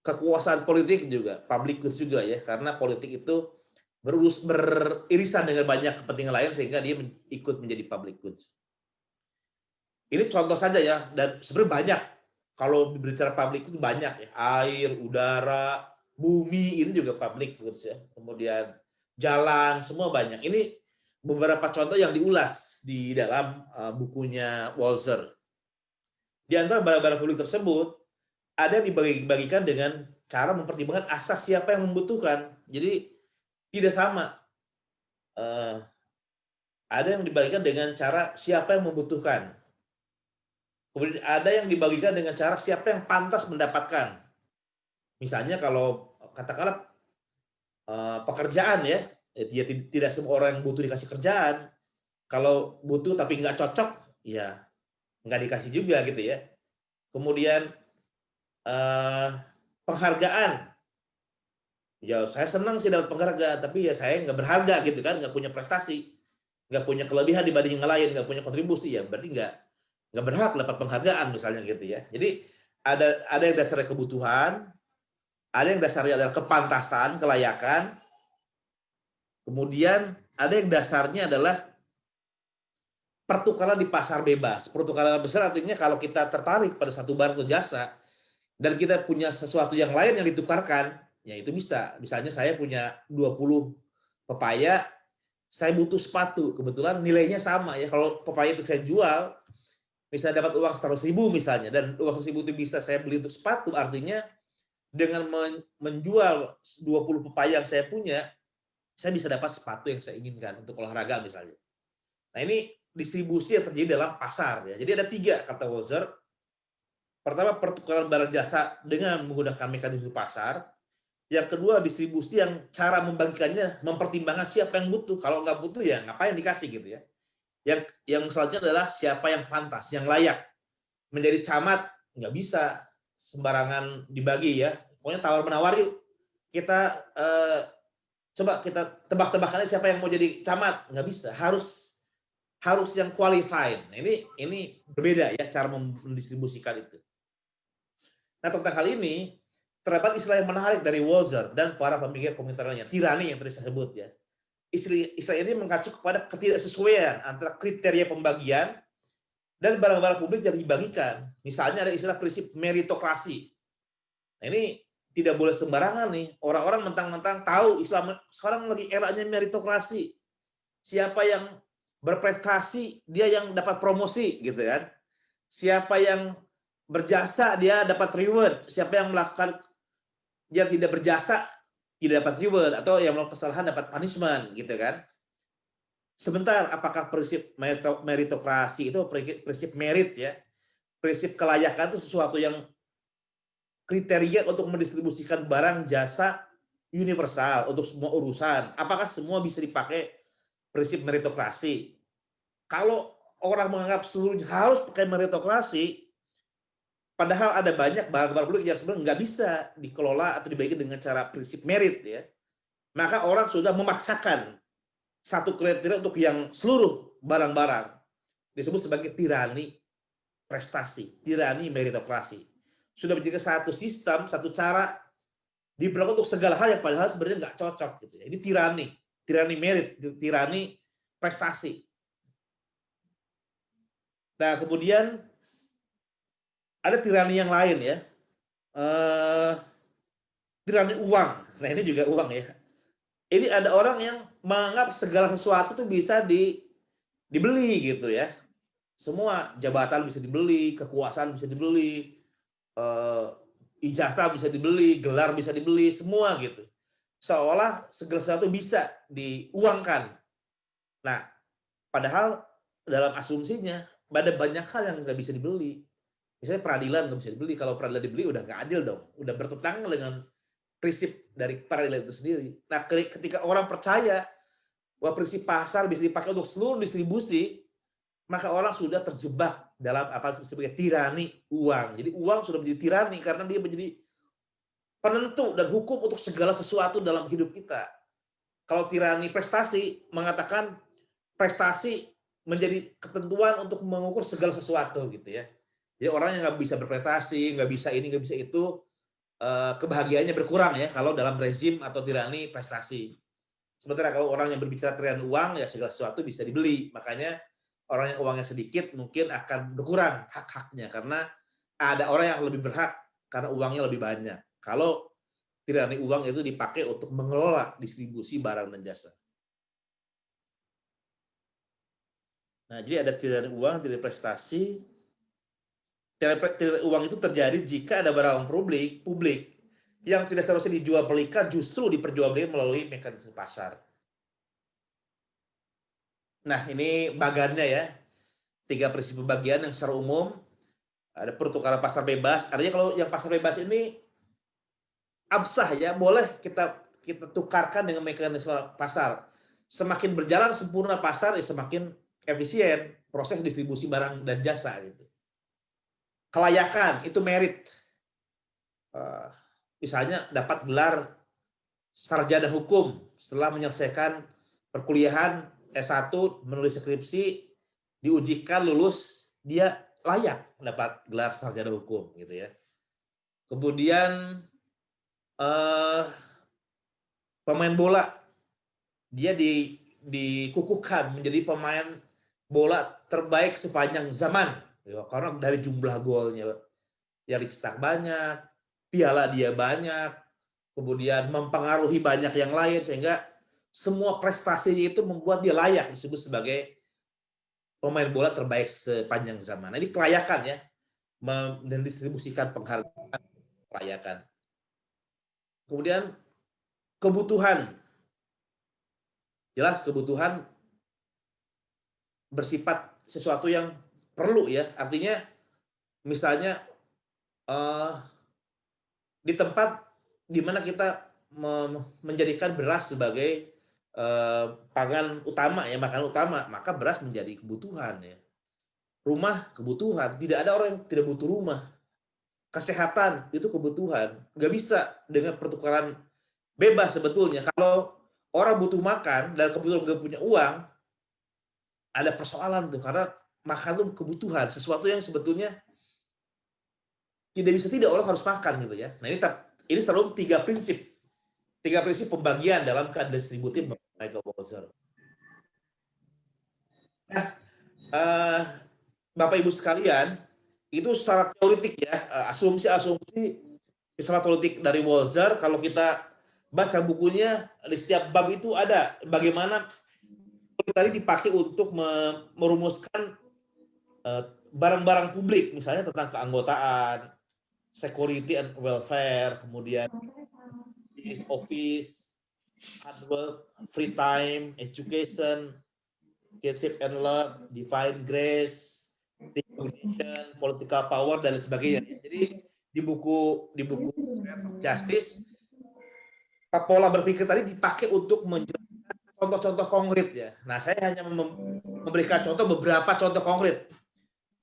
Kekuasaan politik juga, public goods juga ya, karena politik itu beririsan dengan banyak kepentingan lain sehingga dia ikut menjadi public goods. Ini contoh saja ya, dan sebenarnya banyak. Kalau berbicara public itu banyak ya, air, udara, bumi ini juga public goods ya. Kemudian jalan, semua banyak. Ini beberapa contoh yang diulas di dalam bukunya Walzer. Di antara barang-barang publik tersebut, ada yang dibagikan dengan cara mempertimbangkan asas siapa yang membutuhkan. Jadi tidak sama. Ada yang dibagikan dengan cara siapa yang membutuhkan. Kemudian ada yang dibagikan dengan cara siapa yang pantas mendapatkan. Misalnya kalau katakanlah pekerjaan ya, tidak semua orang yang butuh dikasih kerjaan. Kalau butuh tapi nggak cocok, ya nggak dikasih juga gitu ya. Kemudian penghargaan. Ya saya senang sih dapat penghargaan, tapi ya saya nggak berharga gitu kan, nggak punya prestasi, nggak punya kelebihan dibanding yang lain, nggak punya kontribusi, ya berarti nggak berhak dapat penghargaan misalnya gitu ya. Jadi ada yang dasarnya kebutuhan, ada yang dasarnya adalah kepantasan, kelayakan, kemudian ada yang dasarnya adalah pertukaran di pasar bebas. Pertukaran besar artinya kalau kita tertarik pada satu barang atau jasa dan kita punya sesuatu yang lain yang ditukarkan, ya itu bisa. Misalnya saya punya 20 pepaya, saya butuh sepatu, kebetulan nilainya sama ya. Kalau pepaya itu saya jual, misalnya dapat uang 100.000 misalnya, dan uang 100.000 itu bisa saya beli untuk sepatu, artinya dengan menjual 20 pepaya yang saya punya, saya bisa dapat sepatu yang saya inginkan untuk olahraga misalnya. Nah ini distribusi yang terjadi dalam pasar ya. Jadi ada 3 kata Walzer. Pertama, pertukaran barang jasa dengan menggunakan mekanisme pasar. Yang kedua, distribusi yang cara membagikannya mempertimbangkan siapa yang butuh. Kalau nggak butuh ya ngapain dikasih gitu ya. Yang selanjutnya adalah siapa yang pantas, yang layak. Menjadi camat nggak bisa sembarangan dibagi ya. Pokoknya tawar-menawar yuk. Kita coba kita tebak-tebakannya siapa yang mau jadi camat. Nggak bisa, harus yang qualified. Nah, ini berbeda ya cara mendistribusikan itu. Nah, tentang hal ini terdapat istilah yang menarik dari Walzer dan para pemikir komentar lainnya, tirani yang tadi saya sebut ya. Istilah ini mengacu kepada ketidaksesuaian antara kriteria pembagian dan barang-barang publik yang dibagikan. Misalnya ada istilah prinsip meritokrasi. Nah, ini tidak boleh sembarangan nih. Orang-orang mentang-mentang tahu Islam sekarang lagi eranya meritokrasi. Siapa yang berprestasi dia yang dapat promosi gitu kan. Siapa yang berjasa dia dapat reward, siapa yang melakukan dia tidak berjasa tidak dapat reward, atau yang melakukan kesalahan dapat punishment gitu kan. Sebentar, apakah prinsip meritokrasi itu prinsip merit ya, prinsip kelayakan itu sesuatu yang kriteria untuk mendistribusikan barang jasa universal untuk semua urusan? Apakah semua bisa dipakai prinsip meritokrasi? Kalau orang menganggap seluruhnya harus pakai meritokrasi, padahal ada banyak barang-barang publik yang sebenarnya nggak bisa dikelola atau dibagi dengan cara prinsip merit ya, maka orang sudah memaksakan satu kriteria untuk yang seluruh barang-barang, disebut sebagai tirani prestasi, tirani meritokrasi. Sudah menjadi satu sistem, satu cara diberlakukan untuk segala hal yang padahal sebenarnya nggak cocok gitu ya. Ini tirani merit, tirani prestasi. Nah, kemudian ada tirani yang lain ya, tirani uang. Nah ini juga uang ya. Ini ada orang yang menganggap segala sesuatu itu bisa dibeli gitu ya. Semua jabatan bisa dibeli, kekuasaan bisa dibeli, ijazah bisa dibeli, gelar bisa dibeli, semua gitu. Seolah segala sesuatu bisa diuangkan. Nah, padahal dalam asumsinya ada banyak hal yang nggak bisa dibeli. Misalnya peradilan nggak bisa dibeli. Kalau peradilan dibeli udah nggak adil dong. Udah bertentangan dengan prinsip dari peradilan itu sendiri. Nah, ketika orang percaya bahwa prinsip pasar bisa dipakai untuk seluruh distribusi, maka orang sudah terjebak dalam apa sebagai tirani uang. Jadi uang sudah menjadi tirani karena dia menjadi penentu dan hukum untuk segala sesuatu dalam hidup kita. Kalau tirani prestasi mengatakan prestasi menjadi ketentuan untuk mengukur segala sesuatu gitu ya. Jadi orang yang nggak bisa berprestasi, nggak bisa ini, nggak bisa itu, kebahagiaannya berkurang ya kalau dalam rezim atau tirani prestasi. Sementara kalau orang yang berbicara tirani uang, ya segala sesuatu bisa dibeli. Makanya orang yang uangnya sedikit mungkin akan berkurang hak-haknya karena ada orang yang lebih berhak karena uangnya lebih banyak. Kalau tirani uang itu dipakai untuk mengelola distribusi barang dan jasa. Nah, jadi ada tirani uang, tirani prestasi. Tirani uang itu terjadi jika ada barang publik yang tidak seharusnya dijual belikan justru diperjualbelikan melalui mekanisme pasar. Nah, ini bagannya ya. 3 prinsip pembagian yang secara umum ada pertukaran pasar bebas. Artinya kalau yang pasar bebas ini absah ya, boleh kita tukarkan dengan mekanisme pasar. Semakin berjalan sempurna pasar, ya semakin efisien proses distribusi barang dan jasa gitu. Kelayakan itu merit. Misalnya dapat gelar sarjana hukum setelah menyelesaikan perkuliahan S1, menulis skripsi, diujikan lulus, dia layak dapat gelar sarjana hukum gitu ya. Kemudian pemain bola, dia dikukuhkan menjadi pemain bola terbaik sepanjang zaman ya, karena dari jumlah golnya yang dicetak banyak, piala dia banyak, kemudian mempengaruhi banyak yang lain sehingga semua prestasinya itu membuat dia layak disebut sebagai pemain bola terbaik sepanjang zaman. Nah, ini kelayakan ya, mendistribusikan penghargaan kelayakan. Kemudian kebutuhan. Jelas kebutuhan bersifat sesuatu yang perlu ya. Artinya misalnya di tempat di mana kita menjadikan beras sebagai pangan utama ya, makanan utama, maka beras menjadi kebutuhan ya. Rumah kebutuhan, tidak ada orang yang tidak butuh rumah. Kesehatan itu kebutuhan, nggak bisa dengan pertukaran bebas sebetulnya. Kalau orang butuh makan dan kebetulan nggak punya uang, ada persoalan tuh karena makan itu kebutuhan, sesuatu yang sebetulnya tidak bisa tidak orang harus makan gitu ya. Nah ini selalu 3 prinsip pembagian dalam keadaan distributif Michael Walzer. Nah, Bapak Ibu sekalian, itu secara teoretik ya, asumsi-asumsi secara teoretik dari Walzer. Kalau kita baca bukunya, di setiap bab itu ada bagaimana tadi dipakai untuk merumuskan barang-barang publik, misalnya tentang keanggotaan, security and welfare, kemudian office, hard work, free time, education, kinship and love, divine grace, recognition, political power dan sebagainya. Jadi di buku Justice, pola berpikir tadi dipakai untuk menjelaskan contoh-contoh konkret ya. Nah, saya hanya memberikan beberapa contoh konkret.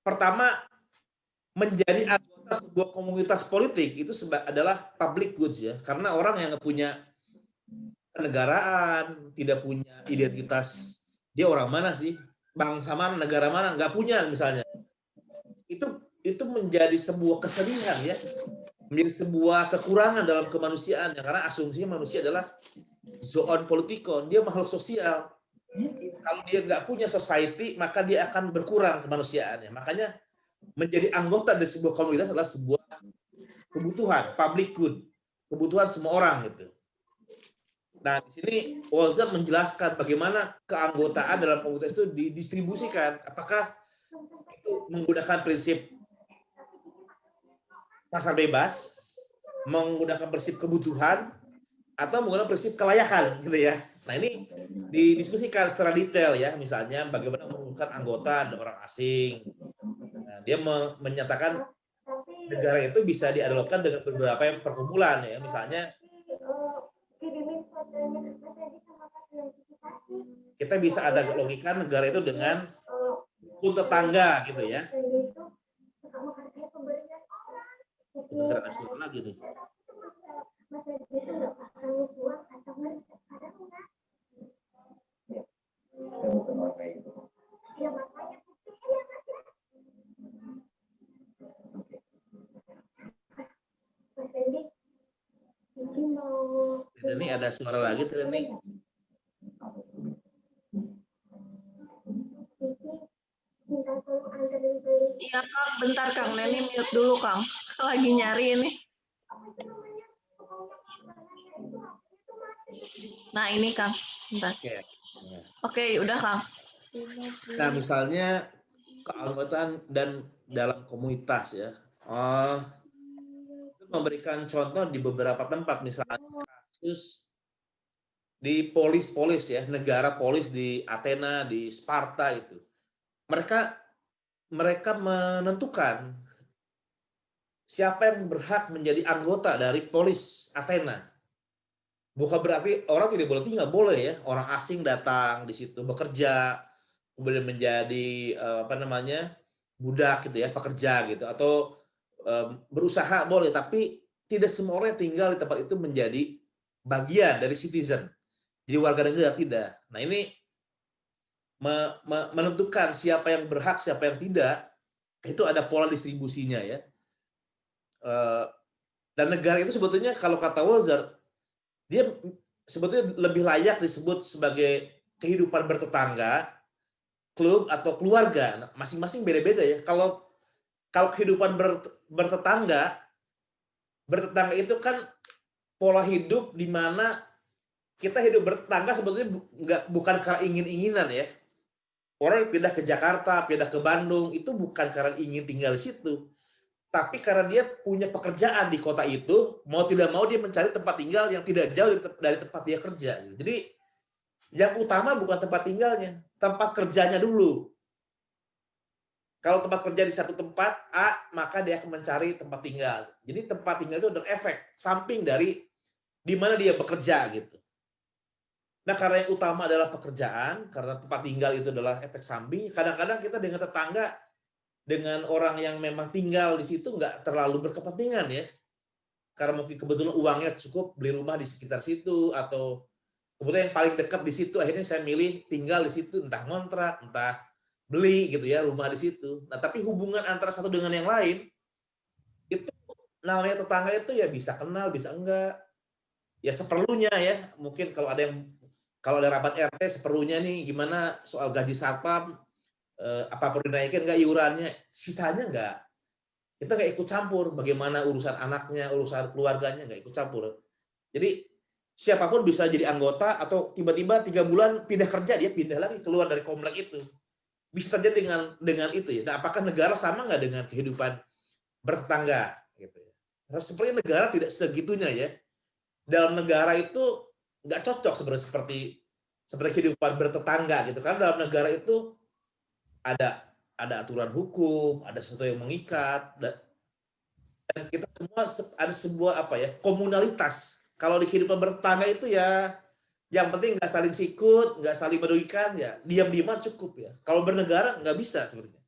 Pertama, menjadi anggota sebuah komunitas politik itu adalah public goods ya, karena orang yang punya kenegaraan, tidak punya identitas, dia orang mana sih, bangsa mana, negara mana, nggak punya misalnya, itu menjadi sebuah kesedihan ya, menjadi sebuah kekurangan dalam kemanusiaan ya, karena asumsinya manusia adalah zoon politikon, dia makhluk sosial. Kalau dia nggak punya society, maka dia akan berkurang kemanusiaannya. Makanya menjadi anggota dari sebuah komunitas adalah sebuah kebutuhan, public good, kebutuhan semua orang gitu. Nah, di sini Walzer menjelaskan bagaimana keanggotaan dalam komunitas itu didistribusikan. Apakah itu menggunakan prinsip pasar bebas, menggunakan prinsip kebutuhan, atau menggunakan prinsip kelayakan gitu ya. Nah, ini didiskusikan secara detail ya, misalnya bagaimana merumuskan anggota dan orang asing. Nah, dia menyatakan negara itu bisa dianalogkan dengan beberapa perkumpulan ya, misalnya kita bisa ada logika negara itu dengan rukun tetangga gitu ya. Sebentar ada suara lagi nih. Ini ada suara lagi tuh nih.
Iya Kang, bentar Kang, Neni mute dulu Kang. Lagi nyari ini. Nah ini Kang, bentar. Oke, udah Kang.
Nah, misalnya keanggotaan dan dalam komunitas ya. Memberikan contoh di beberapa tempat, misalnya kasus di polis ya, negara polis di Athena, di Sparta itu. Mereka menentukan siapa yang berhak menjadi anggota dari polis Athena. Bukan berarti orang tidak boleh tinggal, boleh ya. Orang asing datang di situ bekerja, kemudian menjadi budak gitu ya, pekerja gitu, atau berusaha boleh, tapi tidak semua orang yang tinggal di tempat itu menjadi bagian dari citizen, jadi warga negara, tidak. Nah ini menentukan siapa yang berhak, siapa yang tidak, itu ada pola distribusinya ya. Dan negara itu sebetulnya kalau kata Walzer, dia sebetulnya lebih layak disebut sebagai kehidupan bertetangga, klub atau keluarga. Nah, masing-masing beda-beda ya. Kalau kehidupan bertetangga itu kan pola hidup di mana kita hidup bertetangga sebetulnya bukan karena ingin-inginan ya. Orang pindah ke Jakarta, pindah ke Bandung itu bukan karena ingin tinggal di situ, tapi karena dia punya pekerjaan di kota itu, mau tidak mau dia mencari tempat tinggal yang tidak jauh dari tempat dia kerja. Jadi yang utama bukan tempat tinggalnya, tempat kerjanya dulu. Kalau tempat kerja di satu tempat A, maka dia akan mencari tempat tinggal. Jadi tempat tinggal itu adalah efek samping dari di mana dia bekerja gitu. Nah, karena yang utama adalah pekerjaan, karena tempat tinggal itu adalah efek samping, kadang-kadang kita dengan tetangga, dengan orang yang memang tinggal di situ nggak terlalu berkepentingan ya. Karena mungkin kebetulan uangnya cukup beli rumah di sekitar situ, atau kemudian yang paling dekat di situ, akhirnya saya milih tinggal di situ, entah ngontrak, entah beli gitu ya rumah di situ. Nah, tapi hubungan antara satu dengan yang lain itu namanya tetangga itu ya bisa kenal, bisa enggak. Ya seperlunya ya. Mungkin kalau ada rapat RT seperlunya nih gimana soal gaji satpam, apa perlu dinaikin enggak iurannya, sisanya enggak. Kita enggak ikut campur bagaimana urusan anaknya, urusan keluarganya, enggak ikut campur. Jadi siapapun bisa jadi anggota, atau tiba-tiba 3 bulan pindah kerja, dia pindah lagi keluar dari komplek itu. Bisa terjadi dengan itu ya. Nah, apakah negara sama nggak dengan kehidupan bertetangga gitu ya? Nah, sepertinya negara tidak segitunya ya. Dalam negara itu nggak cocok sebenarnya seperti kehidupan bertetangga gitu. Karena dalam negara itu ada aturan hukum, ada sesuatu yang mengikat, dan kita semua ada sebuah komunalitas. Kalau di kehidupan bertetangga itu ya yang penting nggak saling sikut, nggak saling merugikan, ya diam-diaman cukup ya. Kalau bernegara nggak bisa sebenarnya.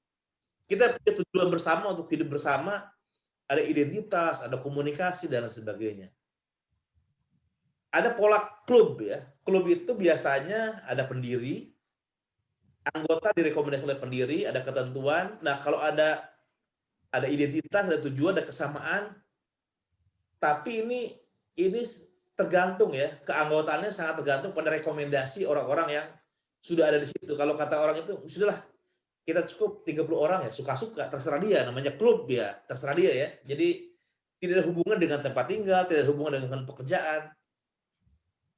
Kita punya tujuan bersama untuk hidup bersama, ada identitas, ada komunikasi dan lain sebagainya. Ada pola klub ya. Klub itu biasanya ada pendiri, anggota direkomendasikan oleh pendiri, ada ketentuan. Nah, kalau ada identitas, ada tujuan, ada kesamaan. Tapi ini tergantung ya, keanggotaannya sangat tergantung pada rekomendasi orang-orang yang sudah ada di situ. Kalau kata orang itu, sudahlah kita cukup 30 orang ya, suka-suka, terserah dia, namanya klub ya, terserah dia ya. Jadi tidak ada hubungan dengan tempat tinggal, tidak ada hubungan dengan pekerjaan.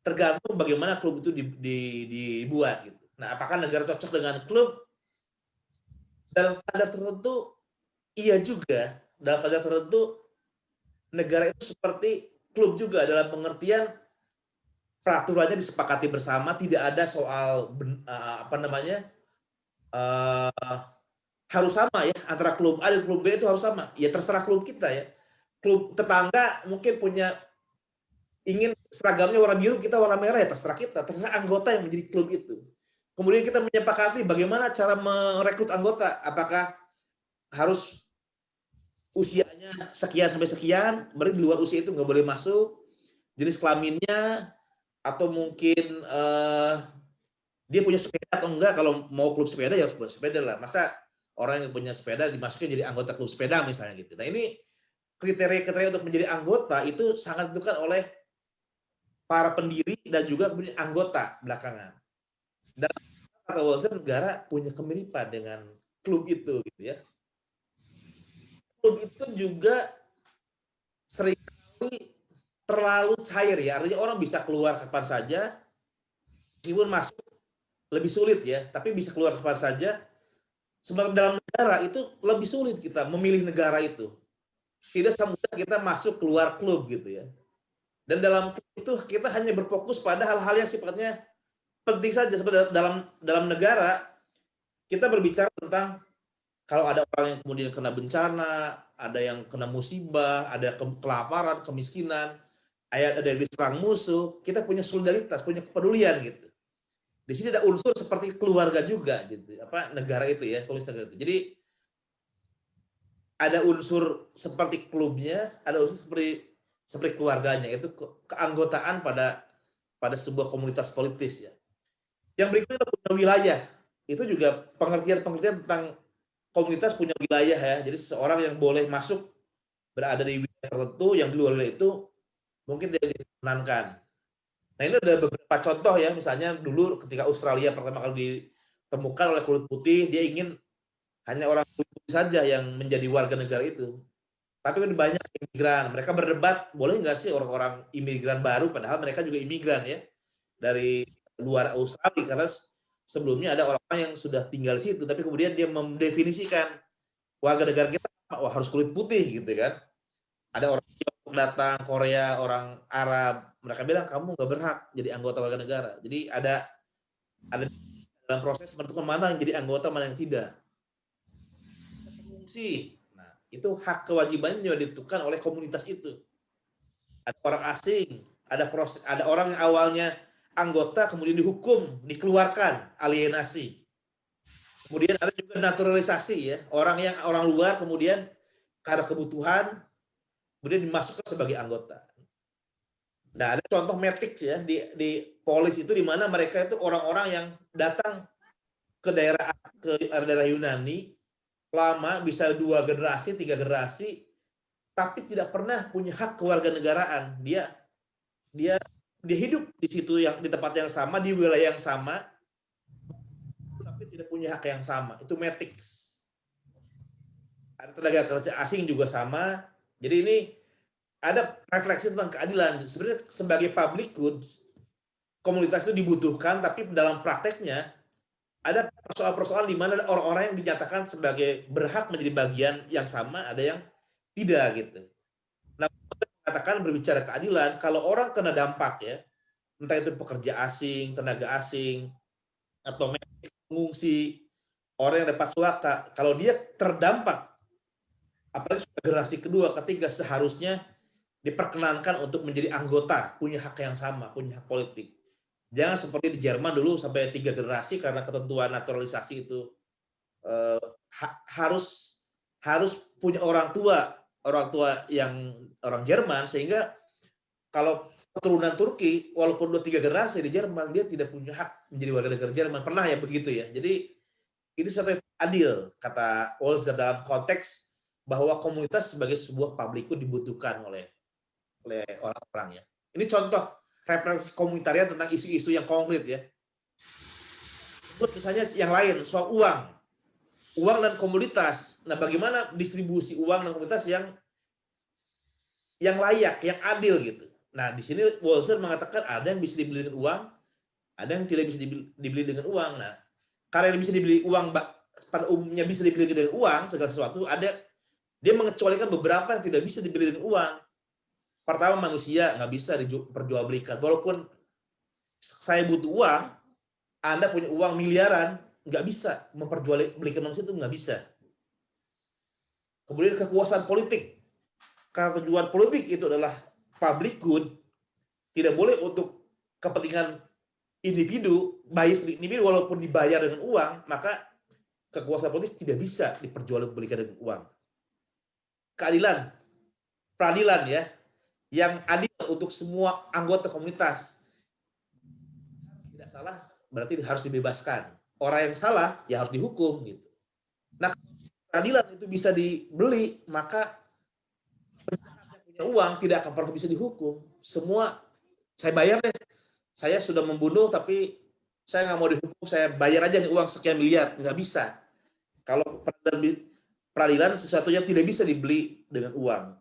Tergantung bagaimana klub itu dibuat gitu. Nah, apakah negara cocok dengan klub? Dalam standar tertentu iya juga, dalam standar tertentu negara itu seperti klub juga, dalam pengertian peraturannya disepakati bersama, tidak ada soal harus sama ya, antara klub A dan klub B itu harus sama. Ya terserah klub kita ya. Klub tetangga mungkin ingin seragamnya warna biru, kita warna merah, ya terserah kita, terserah anggota yang menjadi klub itu. Kemudian kita menyepakati bagaimana cara merekrut anggota, apakah harus usianya sekian sampai sekian, berarti di luar usia itu nggak boleh masuk, jenis kelaminnya, atau mungkin dia punya sepeda atau enggak, kalau mau klub sepeda ya harus klub sepeda lah. Masa orang yang punya sepeda dimasukin jadi anggota klub sepeda misalnya gitu. Nah ini kriteria-kriteria untuk menjadi anggota itu sangat ditentukan oleh para pendiri dan juga kemudian anggota belakangan. Dan kata Walzer, negara punya kemiripan dengan klub itu gitu ya. Klub itu juga seringkali terlalu cair ya, artinya orang bisa keluar kapan saja, meskipun masuk lebih sulit ya, tapi bisa keluar kapan saja. Sementara dalam negara itu lebih sulit kita memilih negara itu. Tidak semudah kita masuk keluar klub gitu ya. Dan dalam klub itu kita hanya berfokus pada hal-hal yang sifatnya penting saja. Seperti dalam negara kita berbicara tentang kalau ada orang yang kemudian kena bencana, ada yang kena musibah, ada kelaparan, kemiskinan, ada yang diserang musuh, kita punya solidaritas, punya kepedulian gitu. Di sini ada unsur seperti keluarga juga gitu, negara itu ya, negara itu. Jadi ada unsur seperti klubnya, ada unsur seperti keluarganya, itu keanggotaan pada sebuah komunitas politis ya. Yang berikutnya punya wilayah. Itu juga pengertian tentang komunitas punya wilayah ya. Jadi seseorang yang boleh masuk berada di wilayah tertentu, yang di luar wilayah itu mungkin tidak diperkenankan. Nah ini ada beberapa contoh ya, misalnya dulu ketika Australia pertama kali ditemukan oleh kulit putih, dia ingin hanya orang kulit putih saja yang menjadi warga negara itu. Tapi kan banyak imigran, mereka berdebat, boleh nggak sih orang-orang imigran baru, padahal mereka juga imigran ya, dari luar Australia, karena sebelumnya ada orang-orang yang sudah tinggal di situ, tapi kemudian dia mendefinisikan warga negara kita harus kulit putih gitu kan. Ada orang datang, Korea, orang Arab, mereka bilang kamu nggak berhak jadi anggota warga negara. Jadi ada dalam proses menentukan mana yang jadi anggota, mana yang tidak. Fungsi, nah itu hak kewajibannya juga ditentukan oleh komunitas itu. Ada orang asing, ada orang yang awalnya anggota kemudian dihukum, dikeluarkan, alienasi. Kemudian ada juga naturalisasi ya, orang luar kemudian karena kebutuhan kemudian dimasukkan sebagai anggota. Nah, ada contoh Matrix ya di polis itu di mana mereka itu orang-orang yang datang ke daerah Yunani lama, bisa 2 generasi, 3 generasi, tapi tidak pernah punya hak kewarganegaraan. Dia hidup di situ di tempat yang sama, di wilayah yang sama, tapi tidak punya hak yang sama. Itu Matrix. Ada tenaga kerja asing juga sama. Jadi ini ada refleksi tentang keadilan. Sebenarnya sebagai public goods, komunitas itu dibutuhkan, tapi dalam prakteknya ada persoalan-persoalan di mana ada orang-orang yang dinyatakan sebagai berhak menjadi bagian yang sama, ada yang tidak gitu. Nah, katakan berbicara keadilan, kalau orang kena dampak ya, entah itu pekerja asing, tenaga asing, atau pengungsi, orang yang dapat suaka, kalau dia terdampak, apalagi generasi kedua, ketiga, seharusnya diperkenankan untuk menjadi anggota, punya hak yang sama, punya hak politik. Jangan seperti di Jerman dulu sampai 3 generasi karena ketentuan naturalisasi itu harus punya orang tua yang orang Jerman, sehingga kalau keturunan Turki walaupun 2-3 generasi di Jerman dia tidak punya hak menjadi warga negara Jerman. Pernah ya begitu ya. Jadi itu satu yang adil kata Walzer dalam konteks bahwa komunitas sebagai sebuah public good dibutuhkan oleh orang-orang ya. Ini contoh referensi komunitarian tentang isu-isu yang konkret ya. Misalnya yang lain soal uang dan komoditas. Nah, bagaimana distribusi uang dan komoditas yang layak, yang adil gitu. Nah, di sini Walzer mengatakan ada yang bisa dibeli dengan uang, ada yang tidak bisa dibeli dengan uang. Nah, karena yang bisa dibeli uang pada umumnya bisa dibeli dengan uang segala sesuatu, dia mengecualikan beberapa yang tidak bisa dibeli dengan uang. Pertama, manusia nggak bisa diperjualbelikan. Walaupun saya butuh uang, Anda punya uang miliaran, nggak bisa memperjualbelikan manusia, itu nggak bisa. Kemudian kekuasaan politik. Karena tujuan politik itu adalah public good, tidak boleh untuk kepentingan individu, bias individu walaupun dibayar dengan uang, maka kekuasaan politik tidak bisa diperjualbelikan dengan uang. Keadilan, peradilan ya, yang adil untuk semua anggota komunitas. Tidak salah, berarti harus dibebaskan. orang yang salah ya harus dihukum gitu. Nah, keadilan itu bisa dibeli, maka penjahat yang punya uang tidak akan pernah bisa dihukum. Semua saya bayar deh. Saya sudah membunuh tapi saya nggak mau dihukum, saya bayar aja nih uang sekian miliar. Nggak bisa. Kalau peradilan sesuatu yang tidak bisa dibeli dengan uang.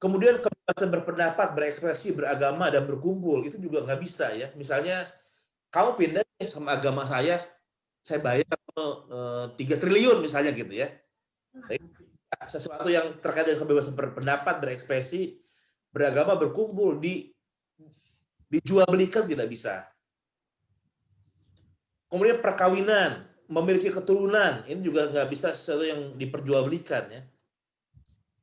Kemudian kebebasan berpendapat, berekspresi, beragama, dan berkumpul itu juga nggak bisa ya. Misalnya kamu pindah sama agama saya bayar 3 triliun misalnya gitu ya. Sesuatu yang terkait dengan kebebasan berpendapat, berekspresi, beragama, berkumpul, dijual belikan tidak bisa. Kemudian perkawinan, memiliki keturunan, ini juga nggak bisa sesuatu yang diperjualbelikan ya.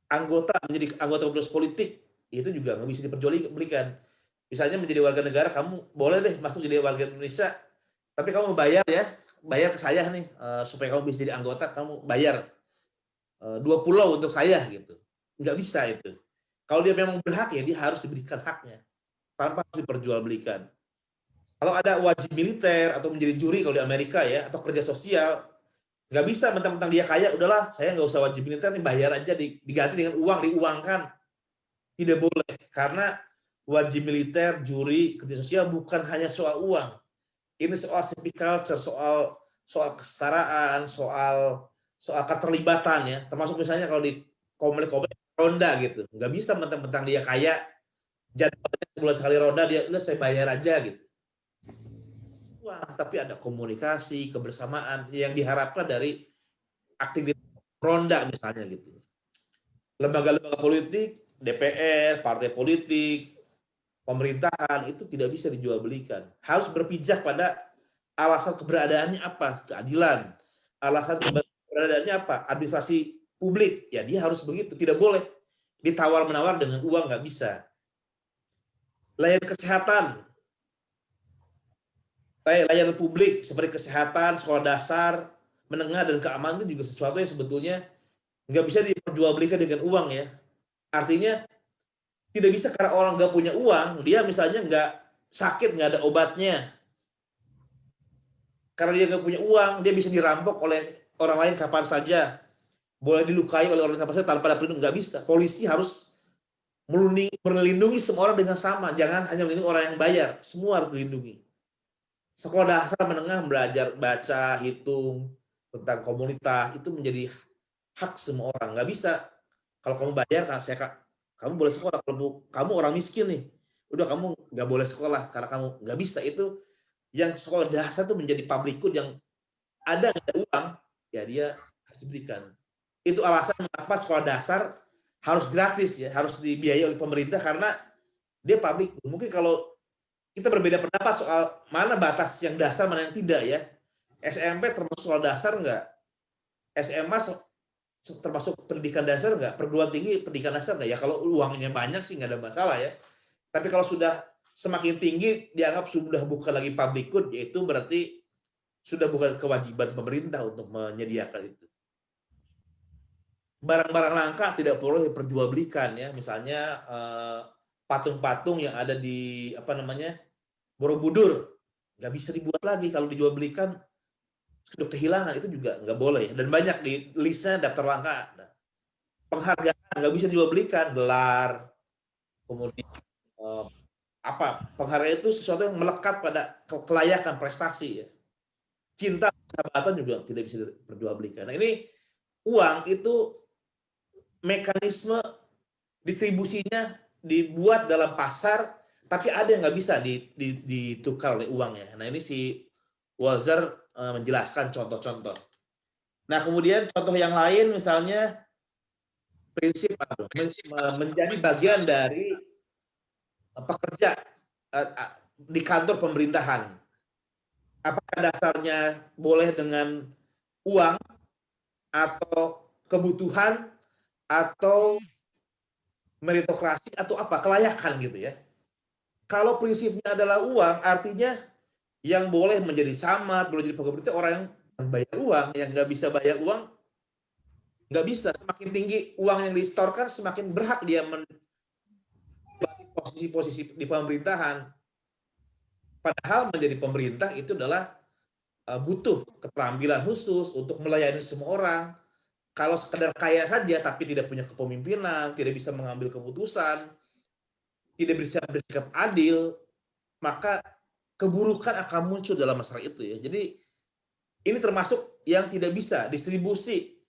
Menjadi anggota komunitas politik, itu juga nggak bisa diperjualbelikan. Misalnya menjadi warga negara, kamu boleh deh masuk jadi warga Indonesia, tapi kamu bayar ya, bayar ke saya nih, supaya kamu bisa jadi anggota, kamu bayar 2 pulau untuk saya gitu. Nggak bisa itu. Kalau dia memang berhak ya dia harus diberikan haknya, tanpa harus diperjualbelikan. Kalau ada wajib militer atau menjadi juri kalau di Amerika ya, atau kerja sosial, nggak bisa mentang-mentang dia kaya, udahlah saya nggak usah wajib militer nih, bayar aja, diganti dengan uang, diuangkan. Tidak boleh, karena wajib militer, juri, kerja sosial bukan hanya soal uang. Ini soal civic culture, soal kesetaraan, soal keterlibatan ya. Termasuk misalnya kalau di komunitas ronda gitu, nggak bisa mentang-mentang dia kaya, jadwalnya sebulan sekali ronda, dia udah saya bayar aja gitu. Tapi ada komunikasi, kebersamaan yang diharapkan dari aktivitas ronda misalnya gitu. Lembaga-lembaga politik, DPR, partai politik, pemerintahan itu tidak bisa dijual belikan. Harus berpijak pada alasan keberadaannya apa, keadilan. Alasan keberadaannya apa, administrasi publik. Ya dia harus begitu, tidak boleh ditawar-menawar dengan uang, nggak bisa. Layanan kesehatan, layanan publik seperti kesehatan, sekolah dasar, menengah, dan keamanan itu juga sesuatu yang sebetulnya nggak bisa diperjualbelikan dengan uang ya. Artinya tidak bisa karena orang nggak punya uang, dia misalnya nggak sakit, nggak ada obatnya. Karena dia nggak punya uang, dia bisa dirampok oleh orang lain kapan saja. Boleh dilukai oleh orang kapan saja tanpa ada pelindung, nggak bisa. Polisi harus melindungi semua orang dengan sama. Jangan hanya melindungi orang yang bayar, semua harus dilindungi. Sekolah dasar menengah belajar baca, hitung, tentang komunitas, itu menjadi hak semua orang. Nggak bisa. Kalau kamu bayar, kamu boleh sekolah. Kalau kamu orang miskin nih, udah kamu nggak boleh sekolah karena kamu nggak bisa. Itu yang sekolah dasar itu menjadi public good yang ada nggak ada uang, ya dia harus diberikan. Itu alasan mengapa sekolah dasar harus gratis ya, harus dibiayai oleh pemerintah karena dia public good. Mungkin kalau kita berbeda pendapat soal mana batas yang dasar, mana yang tidak ya. SMP termasuk sekolah dasar nggak? SMA termasuk pendidikan dasar nggak? Perguruan tinggi pendidikan dasar nggak? Ya kalau uangnya banyak sih nggak ada masalah ya. Tapi kalau sudah semakin tinggi dianggap sudah bukan lagi public good, yaitu berarti sudah bukan kewajiban pemerintah untuk menyediakan itu. Barang-barang langka tidak perlu diperjualbelikan ya. Misalnya patung-patung yang ada di Borobudur nggak bisa dibuat lagi, kalau dijual belikan sudah kehilangan, itu juga nggak boleh. Dan banyak di listnya daftar langka. Penghargaan nggak bisa dijual belikan, gelar, kemudian penghargaan itu sesuatu yang melekat pada kelayakan prestasi ya. Cinta, persahabatan juga tidak bisa diperjualbelikan. Nah ini uang itu mekanisme distribusinya dibuat dalam pasar, tapi ada yang nggak bisa ditukar oleh uangnya. Nah ini si Walzer menjelaskan contoh-contoh. Nah kemudian contoh yang lain misalnya prinsip menjadi bagian dari pekerja di kantor pemerintahan. Apakah dasarnya boleh dengan uang atau kebutuhan atau meritokrasi atau apa, kelayakan gitu ya. Kalau prinsipnya adalah uang, artinya yang boleh menjadi camat, boleh jadi pegawai itu orang yang bayar uang, yang nggak bisa bayar uang, nggak bisa. Semakin tinggi uang yang disetorkan, semakin berhak dia posisi-posisi di pemerintahan. Padahal menjadi pemerintah itu adalah butuh keterampilan khusus untuk melayani semua orang. Kalau sekedar kaya saja tapi tidak punya kepemimpinan, tidak bisa mengambil keputusan, tidak bisa bersikap adil, maka keburukan akan muncul dalam masyarakat itu ya. Jadi ini termasuk yang tidak bisa distribusi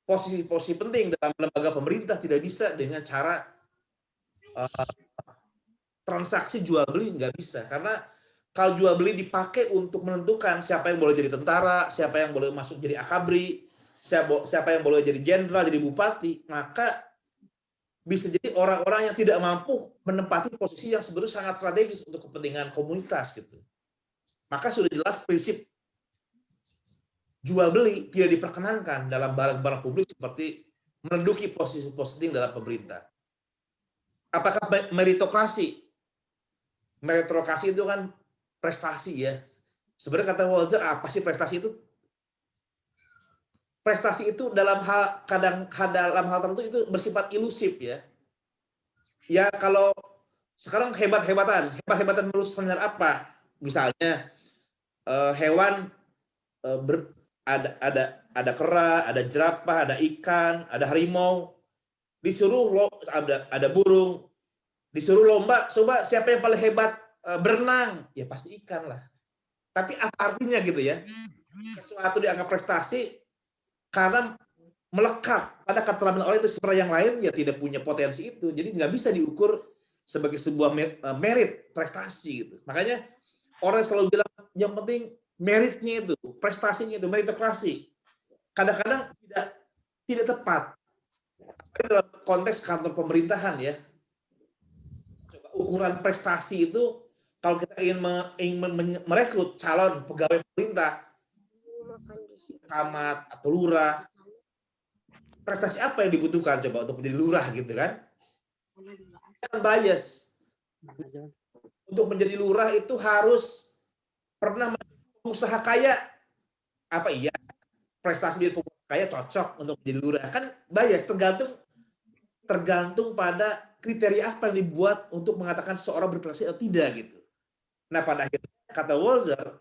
posisi-posisi penting dalam lembaga pemerintah tidak bisa dengan cara transaksi jual beli, nggak bisa. Karena kalau jual beli dipakai untuk menentukan siapa yang boleh jadi tentara, siapa yang boleh masuk jadi akabri, siapa yang boleh jadi jenderal, jadi bupati, maka bisa jadi orang-orang yang tidak mampu menempati posisi yang sebenarnya sangat strategis untuk kepentingan komunitas gitu. Maka sudah jelas prinsip jual beli tidak diperkenankan dalam barang-barang publik seperti menduduki posisi-posisi dalam pemerintah. Apakah meritokrasi? Meritokrasi itu kan prestasi ya. Sebenarnya kata Walzer, apa sih prestasi itu? Prestasi itu dalam hal dalam hal tertentu itu bersifat ilusif ya. Ya kalau sekarang hebat-hebatan menurut standar apa? Misalnya hewan ada kera, ada jerapah, ada ikan, ada harimau. Disuruh ada burung. Disuruh lomba, coba siapa yang paling hebat berenang? Ya pasti ikan lah. Tapi apa artinya gitu ya? Sesuatu dianggap prestasi karena melekat pada keterampilan orang itu, sementara yang lain ya tidak punya potensi itu, jadi nggak bisa diukur sebagai sebuah merit prestasi gitu. Makanya orang selalu bilang yang penting meritnya itu, prestasinya itu, meritokrasi. Kadang-kadang tidak tepat dalam konteks kantor pemerintahan ya. Coba ukuran prestasi itu kalau kita ingin merekrut calon pegawai pemerintah, camat atau lurah, prestasi apa yang dibutuhkan coba untuk menjadi lurah gitu kan? Bias. Untuk menjadi lurah itu harus pernah menjadi pengusaha kaya. Apa iya? Prestasi menjadi pengusaha kaya cocok untuk menjadi lurah. Kan bias, tergantung pada kriteria apa yang dibuat untuk mengatakan seorang berprestasi atau tidak gitu. Nah pada akhirnya kata Walzer,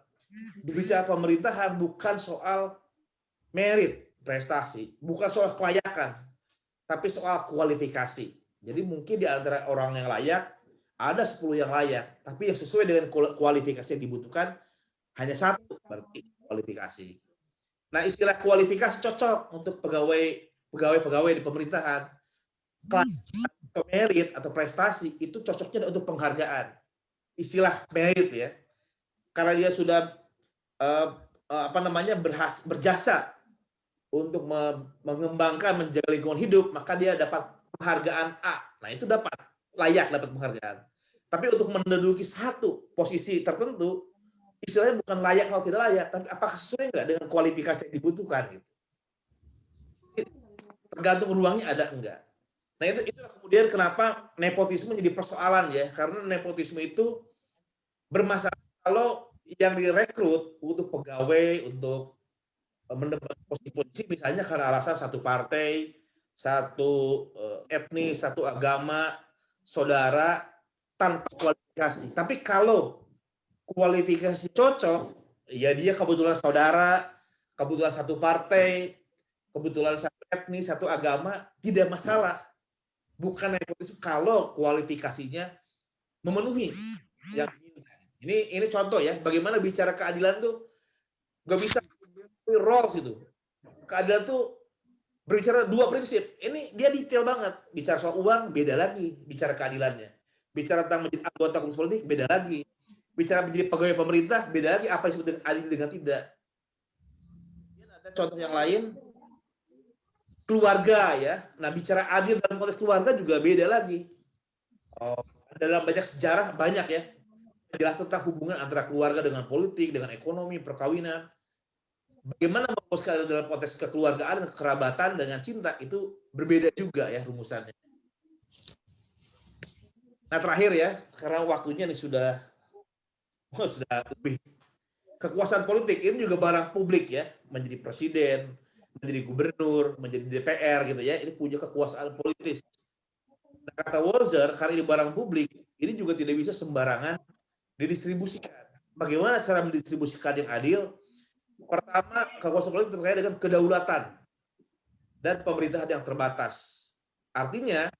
berbicara pemerintahan bukan soal merit, prestasi, bukan soal kelayakan, tapi soal kualifikasi. Jadi mungkin di antara orang yang layak, ada 10 yang layak, tapi yang sesuai dengan kualifikasi yang dibutuhkan, hanya satu, berarti kualifikasi. Nah istilah kualifikasi cocok untuk pegawai di pemerintahan. Atau merit atau prestasi, itu cocoknya untuk penghargaan. Istilah merit ya, karena dia sudah berjasa untuk mengembangkan menjaga lingkungan hidup, maka dia dapat penghargaan A. Nah itu layak dapat penghargaan. Tapi untuk menduduki satu posisi tertentu, istilahnya bukan layak atau tidak layak, tapi apakah sesuai nggak dengan kualifikasi yang dibutuhkan gitu. Tergantung ruangnya ada enggak. Nah itulah kemudian kenapa nepotisme jadi persoalan ya, karena nepotisme itu bermasalah kalau yang direkrut untuk pegawai, untuk mendapatkan posisi misalnya karena alasan satu partai, satu etnis, satu agama, saudara, tanpa kualifikasi. Tapi kalau kualifikasi cocok, ya dia kebetulan saudara, kebetulan satu partai, kebetulan satu etnis, satu agama, tidak masalah. Bukan nepotisme kalau kualifikasinya memenuhi. Ini contoh ya, bagaimana bicara keadilan tuh nggak bisa roles itu. Keadilan tuh berbicara dua prinsip. Ini dia detail banget. Bicara soal uang beda lagi, bicara keadilannya. Bicara tentang menjadi anggota komunitas politik beda lagi. Bicara menjadi pegawai pemerintah beda lagi, apa yang disebut dengan adil dengan tidak. Ada contoh yang lain, keluarga ya. Nah bicara adil dalam konteks keluarga juga beda lagi. Dalam banyak sejarah banyak ya. Jelas tentang hubungan antara keluarga dengan politik, dengan ekonomi, perkawinan. Bagaimana memposisikan dalam konteks kekeluargaan, kekerabatan dengan cinta itu berbeda juga ya rumusannya. Nah terakhir ya, sekarang waktunya nih sudah lebih. Kekuasaan politik ini juga barang publik ya, menjadi presiden, menjadi gubernur, menjadi DPR gitu ya, ini punya kekuasaan politis. Nah, kata Walzer, karena ini barang publik, ini juga tidak bisa sembarangan didistribusikan. Bagaimana cara mendistribusikan yang adil? Pertama, kekuasaan politik terkait dengan kedaulatan dan pemerintahan yang terbatas. Artinya,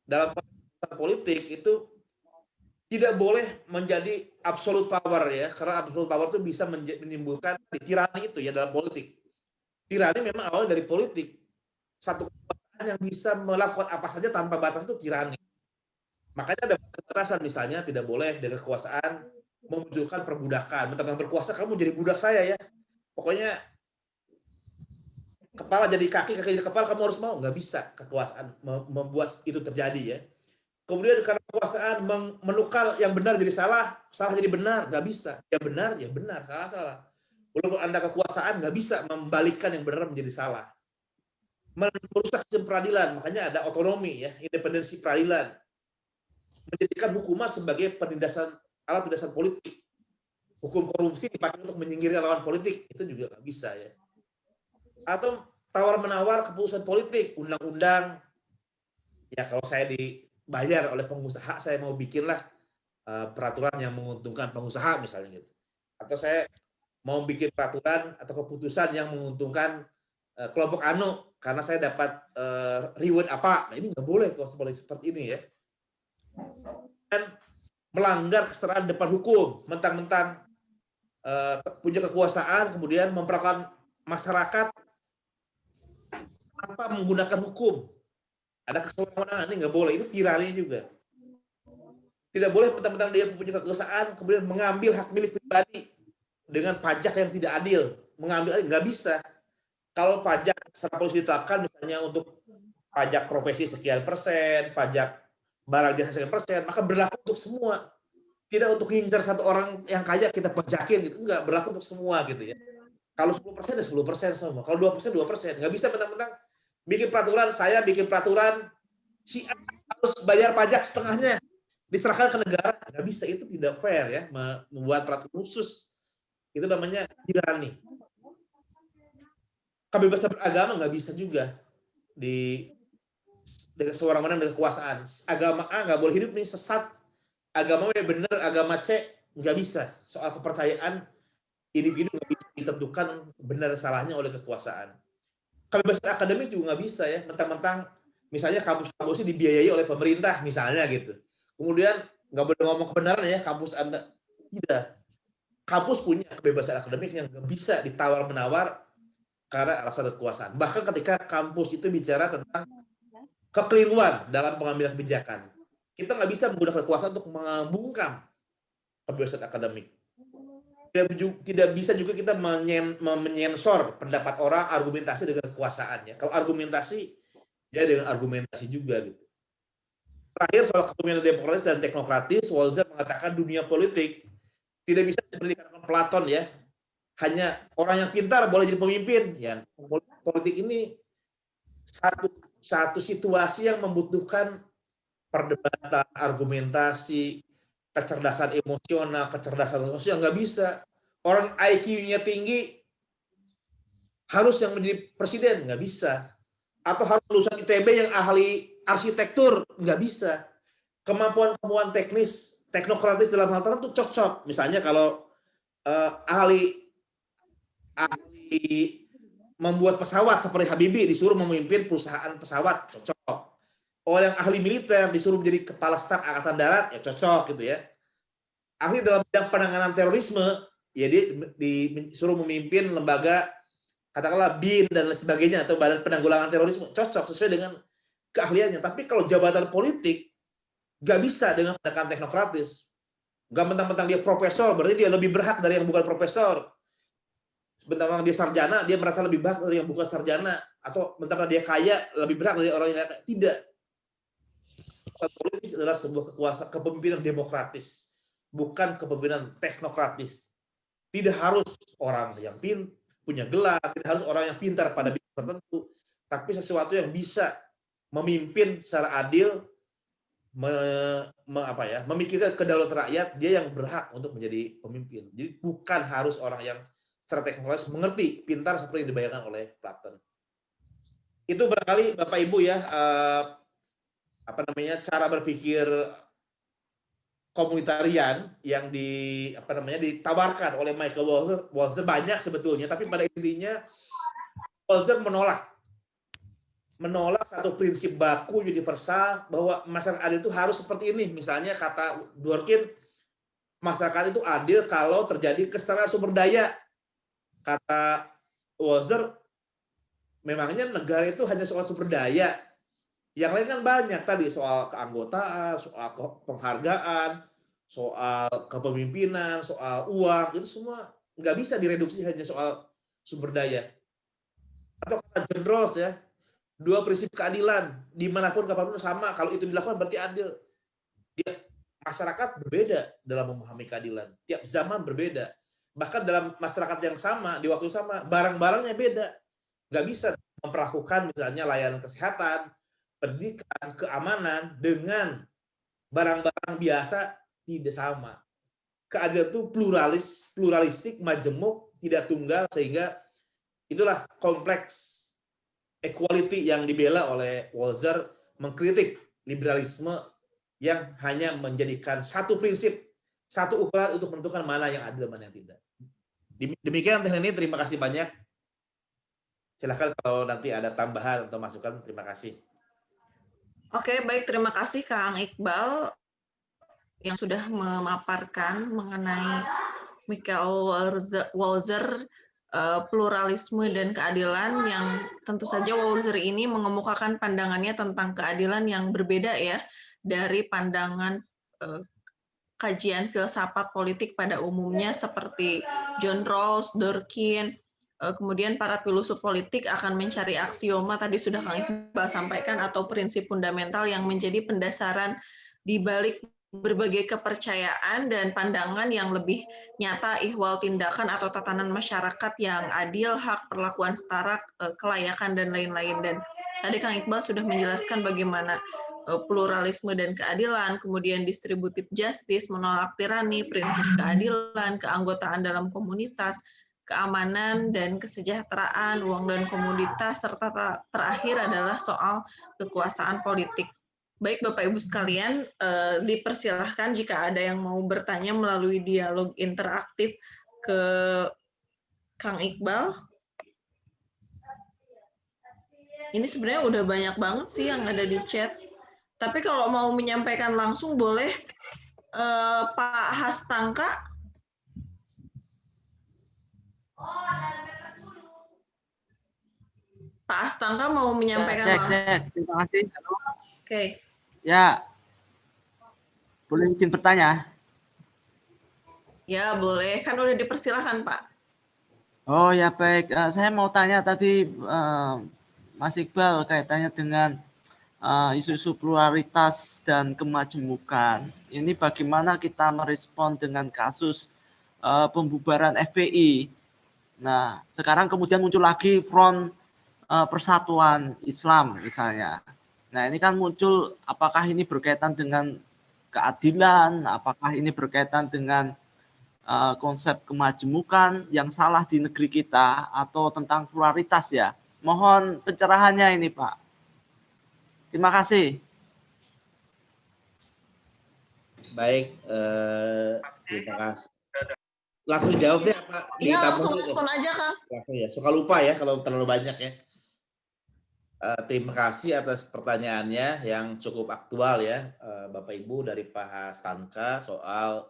dalam pemerintahan politik itu tidak boleh menjadi absolute power ya, karena absolute power itu bisa menimbulkan tirani itu ya dalam politik. Tirani memang awal dari politik. Satu kekuasaan yang bisa melakukan apa saja tanpa batas itu tirani. Makanya ada batasan, misalnya tidak boleh dengan kekuasaan memunculkan perbudakan. Mentang-mentang berkuasa kamu jadi budak saya ya. Pokoknya kepala jadi kaki, kaki jadi kepala, kamu harus mau. Nggak bisa kekuasaan membuat itu terjadi ya. Kemudian karena kekuasaan menukar yang benar jadi salah, salah jadi benar, nggak bisa. Ya benar, salah. Walaupun Anda kekuasaan, nggak bisa membalikkan yang benar menjadi salah. Merusak sistem peradilan, makanya ada otonomi ya, independensi peradilan. Menjadikan hukuman sebagai alat penindasan politik. Hukum korupsi dipakai untuk menyingkirkan lawan politik, itu juga nggak bisa ya. Atau tawar-menawar keputusan politik, undang-undang. Ya kalau saya dibayar oleh pengusaha, saya mau bikinlah peraturan yang menguntungkan pengusaha misalnya gitu. Atau saya mau bikin peraturan atau keputusan yang menguntungkan kelompok anu karena saya dapat reward apa. Nah ini nggak boleh kalau seperti ini ya. Dan melanggar kesetaraan depan hukum, mentang-mentang punya kekuasaan kemudian memperlakukan masyarakat tanpa menggunakan hukum. Ada kesewenang-wenangan, ini nggak boleh, itu tirani juga. Tidak boleh mentang-mentang dia punya kekuasaan kemudian mengambil hak milik pribadi dengan pajak yang tidak adil. Mengambil nggak bisa. Kalau pajak secara polisi ditetapkan misalnya untuk pajak profesi sekian persen, pajak barang jasa sekian persen, maka berlaku untuk semua. Tidak untuk ngincar satu orang yang kaya kita pajakin gitu, enggak, berlaku untuk semua gitu ya. Kalau 10% ya 10% semua. Kalau 2% 2%. Nggak bisa mentang-mentang bikin peraturan, saya bikin peraturan si A harus bayar pajak setengahnya diserahkan ke negara. Nggak bisa, itu tidak fair ya, membuat peraturan khusus. Itu namanya tirani. Kebebasan beragama nggak bisa juga dengan seorang-orang dengan kekuasaan. Agama A nggak boleh hidup nih, sesat. Agama B benar, agama C nggak bisa. Soal kepercayaan individu nggak bisa ditentukan benar salahnya oleh kekuasaan. Kebebasan akademik juga nggak bisa ya, mentang-mentang misalnya kampus-kampusnya dibiayai oleh pemerintah misalnya gitu. Kemudian nggak boleh ngomong kebenaran ya, kampus Anda tidak. Kampus punya kebebasan akademik yang nggak bisa ditawar-menawar karena alasan kekuasaan. Bahkan ketika kampus itu bicara tentang kekeliruan dalam pengambilan kebijakan, kita nggak bisa menggunakan kekuasaan untuk membungkam kebebasan akademik. Tidak bisa juga kita menyensor pendapat orang, argumentasi dengan kekuasaan ya. Kalau argumentasi ya dengan argumentasi juga gitu. Terakhir soal kepemimpinan demokratis dan teknokratis, Walzer mengatakan dunia politik tidak bisa seperti katakan Platon ya. Hanya orang yang pintar boleh jadi pemimpin ya. Politik ini satu situasi yang membutuhkan perdebatan, argumentasi, kecerdasan emosional, kecerdasan sosial, nggak bisa. Orang IQ-nya tinggi harus yang menjadi presiden, nggak bisa. Atau harus lulusan ITB yang ahli arsitektur, nggak bisa. Kemampuan teknis, teknokratis dalam hal tertentu cocok. Misalnya kalau ahli membuat pesawat seperti Habibie disuruh memimpin perusahaan pesawat, cocok. Orang ahli militer disuruh menjadi kepala staf angkatan darat, ya cocok gitu ya. Ahli dalam bidang penanganan terorisme, ya dia disuruh memimpin lembaga, katakanlah BIN dan lain sebagainya, atau Badan Penanggulangan Terorisme, cocok sesuai dengan keahliannya. Tapi kalau jabatan politik, nggak bisa dengan pendekatan teknokratis. Nggak mentang-mentang dia profesor, berarti dia lebih berhak dari yang bukan profesor. Mentang-mentang dia sarjana, dia merasa lebih berhak dari yang bukan sarjana. Atau mentang-mentang dia kaya, lebih berhak dari orang yang kaya. Tidak. Politik adalah sebuah kekuasaan kepemimpinan demokratis, bukan kepemimpinan teknokratis. Tidak harus orang yang punya gelar, tidak harus orang yang pintar pada bidang tertentu, tapi sesuatu yang bisa memimpin secara adil, memikirkan kedaulatan rakyat, dia yang berhak untuk menjadi pemimpin. Jadi bukan harus orang yang secara teknokratis mengerti, pintar seperti yang dibayangkan oleh Platon. Itu barangkali Bapak Ibu ya, cara berpikir komunitarian yang ditawarkan oleh Michael Walzer banyak sebetulnya, tapi pada intinya Walzer menolak satu prinsip baku universal bahwa masyarakat adil itu harus seperti ini. Misalnya kata Dworkin, masyarakat itu adil kalau terjadi kesetaraan sumber daya. Kata Walzer, memangnya negara itu hanya soal sumber daya. Yang lain kan banyak tadi, soal keanggotaan, soal penghargaan, soal kepemimpinan, soal uang, itu semua nggak bisa direduksi hanya soal sumber daya. Atau kata John Rawls ya, 2 prinsip keadilan, dimanapun kapanpun sama, kalau itu dilakukan berarti adil. Masyarakat berbeda dalam memahami keadilan, tiap zaman berbeda. Bahkan dalam masyarakat yang sama, di waktu sama, barang-barangnya beda. Nggak bisa memperlakukan misalnya layanan kesehatan, pendidikan, keamanan dengan barang-barang biasa tidak sama. Keadilan itu pluralistik, majemuk, tidak tunggal, sehingga itulah kompleks equality yang dibela oleh Walzer, mengkritik liberalisme yang hanya menjadikan satu prinsip, satu ukuran untuk menentukan mana yang adil, mana yang tidak. Demikian Teh Neni, terima kasih banyak. Silakan kalau nanti ada tambahan atau masukan, terima kasih.
Oke, baik, terima kasih Kang Iqbal yang sudah memaparkan mengenai Michael Walzer, pluralisme dan keadilan, yang tentu saja Walzer ini mengemukakan pandangannya tentang keadilan yang berbeda ya dari pandangan kajian filsafat politik pada umumnya seperti John Rawls, Dworkin. Kemudian para filosof politik akan mencari aksioma, tadi sudah Kang Iqbal sampaikan, atau prinsip fundamental yang menjadi pendasaran di balik berbagai kepercayaan dan pandangan yang lebih nyata ihwal tindakan atau tatanan masyarakat yang adil, hak, perlakuan setara, kelayakan, dan lain-lain. Dan tadi Kang Iqbal sudah menjelaskan bagaimana pluralisme dan keadilan, kemudian distributive justice, menolak tirani, prinsip keadilan, keanggotaan dalam komunitas, keamanan dan kesejahteraan, uang dan komoditas, serta terakhir adalah soal kekuasaan politik. Baik Bapak Ibu sekalian, dipersilahkan jika ada yang mau bertanya melalui dialog interaktif ke Kang Iqbal. Ini sebenarnya udah banyak banget sih yang ada di chat. Tapi kalau mau menyampaikan langsung boleh Pak Hastangka. Pak Hastangka mau menyampaikan langsung.
Cek. Terima kasih.
Oke.
Ya, boleh izin bertanya?
Ya boleh, kan udah dipersilahkan Pak.
Oh ya baik, saya mau tanya tadi Mas Iqbal kaitannya dengan isu-isu pluralitas dan kemajemukan. Ini bagaimana kita merespon dengan kasus pembubaran FPI. Nah, sekarang kemudian muncul lagi Front Persatuan Islam misalnya. Nah, ini kan muncul, apakah ini berkaitan dengan keadilan, apakah ini berkaitan dengan konsep kemajemukan yang salah di negeri kita, atau tentang pluralitas ya. Mohon pencerahannya ini Pak. Terima kasih.
Baik, terima kasih. Langsung jawab deh Pak.
Iya, langsung respon aja Kang.
Langsung ya, suka lupa ya kalau terlalu banyak ya. Terima kasih atas pertanyaannya yang cukup aktual ya, Bapak Ibu, dari Pak Hastangka soal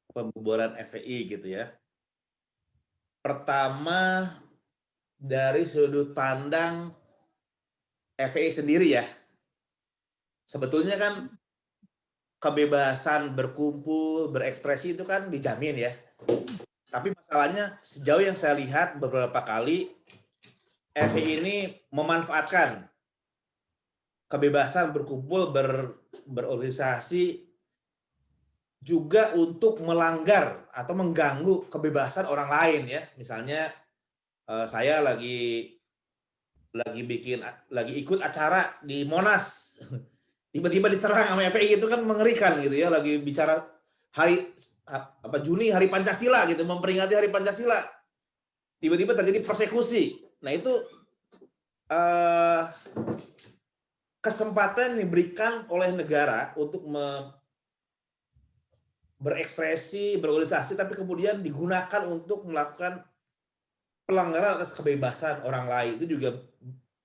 pembubaran FPI gitu ya. Pertama, dari sudut pandang FPI sendiri ya, sebetulnya kan kebebasan berkumpul, berekspresi itu kan dijamin ya. Tapi masalahnya sejauh yang saya lihat beberapa kali, FPI ini memanfaatkan kebebasan berkumpul, berorganisasi juga untuk melanggar atau mengganggu kebebasan orang lain ya. Misalnya saya lagi ikut acara di Monas, tiba-tiba diserang sama FPI, itu kan mengerikan gitu ya. Lagi bicara Juni Hari Pancasila gitu, memperingati Hari Pancasila, tiba-tiba terjadi persekusi. Nah itu kesempatan diberikan oleh negara untuk berekspresi, berorganisasi, tapi kemudian digunakan untuk melakukan pelanggaran atas kebebasan orang lain, itu juga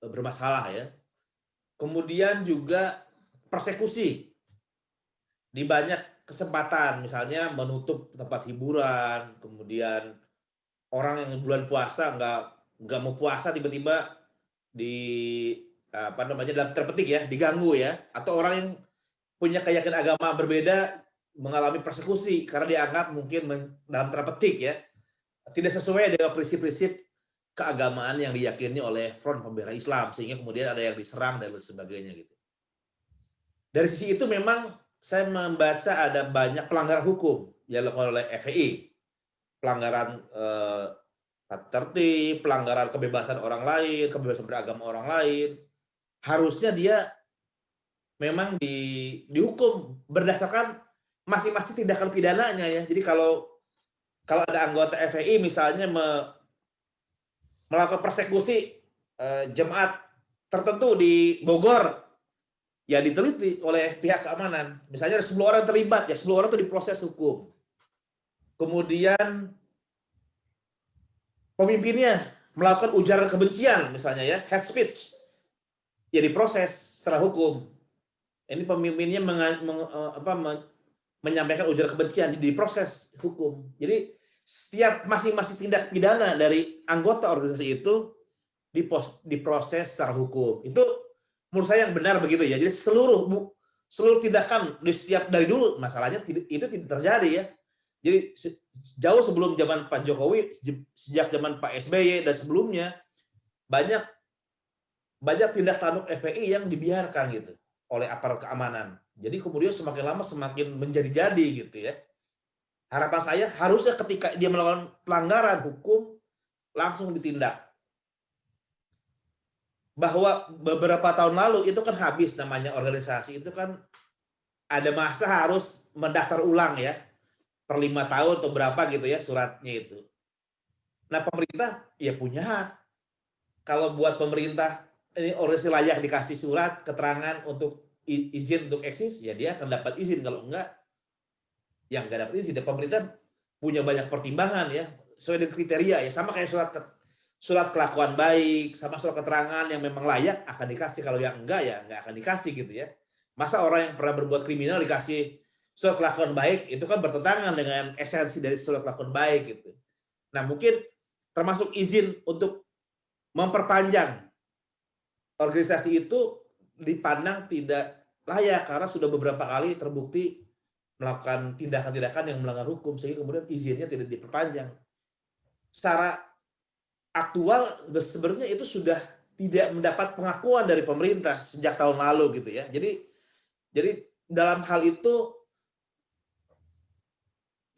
bermasalah ya. Kemudian juga persekusi di banyak kesempatan, misalnya menutup tempat hiburan, kemudian orang yang bulan puasa nggak mau puasa tiba-tiba dalam terpetik ya, diganggu ya, atau orang yang punya keyakinan agama berbeda mengalami persekusi karena dianggap mungkin dalam terpetik ya tidak sesuai dengan prinsip-prinsip keagamaan yang diyakini oleh Front Pembela Islam, sehingga kemudian ada yang diserang dan lain sebagainya gitu. Dari sisi itu memang saya membaca ada banyak pelanggaran hukum yang dilakukan oleh FPI, pelanggaran tertib, pelanggaran kebebasan orang lain, kebebasan beragama orang lain. Harusnya dia memang dihukum berdasarkan masing-masing tindakan pidananya ya. Jadi kalau ada anggota FPI misalnya melakukan persekusi jemaat tertentu di Bogor, ya diteliti oleh pihak keamanan. Misalnya ada 10 orang terlibat, ya 10 orang itu diproses hukum. Kemudian pemimpinnya melakukan ujaran kebencian, misalnya ya, hate speech, ya diproses secara hukum. Ini pemimpinnya menyampaikan ujaran kebencian, diproses hukum. Jadi setiap masing-masing tindak pidana dari anggota organisasi itu diproses secara hukum. Itu menurut saya yang benar begitu ya. Jadi seluruh tindakan dari dulu masalahnya itu tidak terjadi ya. Jadi jauh sebelum zaman Pak Jokowi, sejak zaman Pak SBY dan sebelumnya banyak tindak tanduk FPI yang dibiarkan gitu oleh aparat keamanan. Jadi kemudian semakin lama semakin menjadi-jadi gitu ya. Harapan saya harusnya ketika dia melakukan pelanggaran hukum langsung ditindak. Bahwa beberapa tahun lalu itu kan habis namanya organisasi, itu kan ada masa harus mendaftar ulang ya, per 5 tahun atau berapa gitu ya suratnya itu. Nah pemerintah ya punya hak. Kalau buat pemerintah ini organisasi layak dikasih surat keterangan untuk izin untuk eksis, ya dia akan dapat izin. Kalau enggak, yang enggak dapat izin. Dan pemerintah punya banyak pertimbangan ya, sesuai dengan kriteria ya, sama kayak surat kelakuan baik, sama surat keterangan yang memang layak akan dikasih. Kalau yang enggak ya enggak akan dikasih gitu ya. Masa orang yang pernah berbuat kriminal dikasih surat kelakuan baik, itu kan bertentangan dengan esensi dari surat kelakuan baik gitu. Nah mungkin termasuk izin untuk memperpanjang organisasi itu dipandang tidak layak karena sudah beberapa kali terbukti melakukan tindakan-tindakan yang melanggar hukum, sehingga kemudian izinnya tidak diperpanjang. Secara aktual sebenarnya itu sudah tidak mendapat pengakuan dari pemerintah sejak tahun lalu gitu ya. Jadi dalam hal itu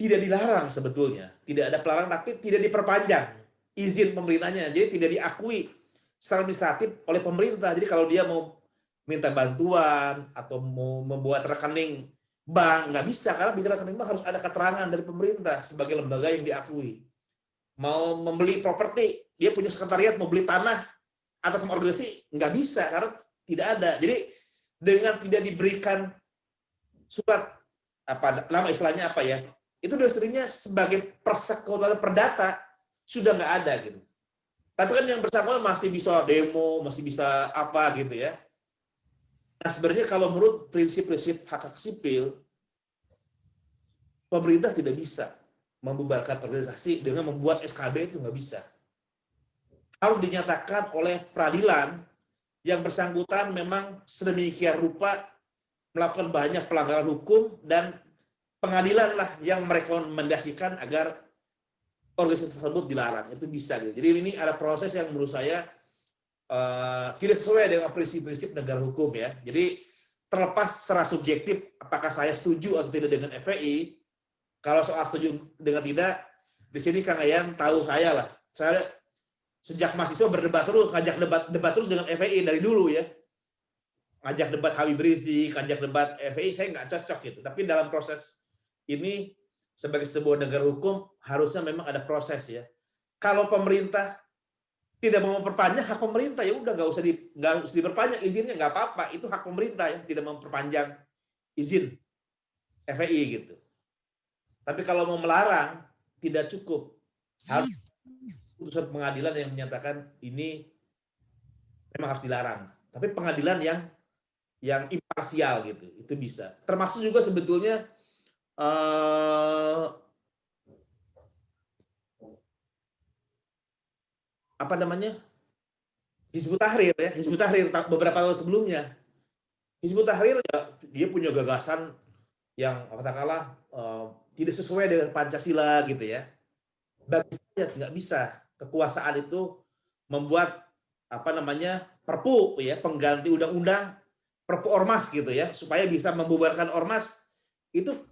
tidak dilarang sebetulnya, tidak ada pelarangan, tapi tidak diperpanjang izin pemerintahnya. Jadi tidak diakui secara administratif oleh pemerintah. Jadi kalau dia mau minta bantuan atau mau membuat rekening bank, nggak bisa, karena bikin rekening bank harus ada keterangan dari pemerintah sebagai lembaga yang diakui. Mau membeli properti, dia punya sekretariat, mau beli tanah atas nama organisasi, nggak bisa karena tidak ada. Jadi dengan tidak diberikan surat nama istilahnya apa ya, itu dosanya sebagai persekutuan perdata sudah nggak ada gitu. Tapi kan yang bersangkutan masih bisa demo, masih bisa apa gitu ya. Nah sebenarnya kalau menurut prinsip-prinsip hak sipil, pemerintah tidak bisa membubarkan organisasi dengan membuat SKB, itu nggak bisa. Harus dinyatakan oleh peradilan yang bersangkutan memang sedemikian rupa melakukan banyak pelanggaran hukum, dan pengadilan lah yang merekomendasikan agar organisasi tersebut dilarang. Itu bisa gitu. Jadi ini ada proses yang menurut saya tidak sesuai dengan prinsip-prinsip negara hukum ya. Jadi terlepas secara subjektif apakah saya setuju atau tidak dengan FPI, kalau soal setuju dengan tidak, di sini Kang Yayan tahu saya lah. Saya sejak mahasiswa berdebat terus, ngajak debat terus dengan FPI dari dulu ya. Ngajak debat Habib Rizik, ngajak debat FPI, saya nggak cocok gitu. Tapi dalam proses ini sebagai sebuah negara hukum harusnya memang ada proses ya. Kalau pemerintah tidak mau memperpanjang, hak pemerintah, ya udah nggak usah diperpanjang izinnya, nggak apa-apa, itu hak pemerintah ya, tidak memperpanjang izin FPI gitu. Tapi kalau mau melarang tidak cukup, harus putusan pengadilan yang menyatakan ini memang harus dilarang. Tapi pengadilan yang imparsial gitu, itu bisa. Termasuk juga sebetulnya apa namanya, Hizbut Tahrir ya, Hizbut Tahrir beberapa tahun sebelumnya. Hizbut Tahrir ya, dia punya gagasan yang katakanlah tidak sesuai dengan Pancasila gitu ya. Bagi saya nggak bisa kekuasaan itu membuat apa namanya perpu ya, pengganti undang-undang, perpu ormas gitu ya, supaya bisa membubarkan ormas. Itu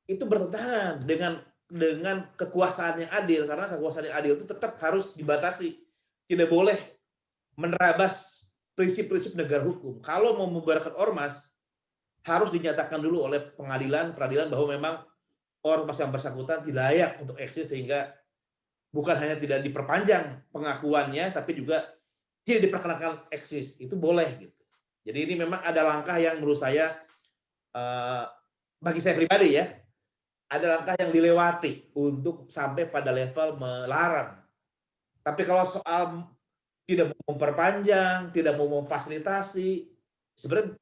bertentangan dengan kekuasaan yang adil, karena kekuasaan yang adil itu tetap harus dibatasi, tidak boleh menerabas prinsip-prinsip negara hukum. Kalau mau membubarkan ormas, harus dinyatakan dulu oleh peradilan bahwa memang ormas yang bersangkutan tidak layak untuk eksis, sehingga bukan hanya tidak diperpanjang pengakuannya, tapi juga tidak diperkenakan eksis. Itu boleh gitu. Jadi ini memang ada langkah yang menurut saya, bagi saya pribadi ya, ada langkah yang dilewati untuk sampai pada level melarang. Tapi kalau soal tidak mau memperpanjang, tidak mau memfasilitasi, sebenarnya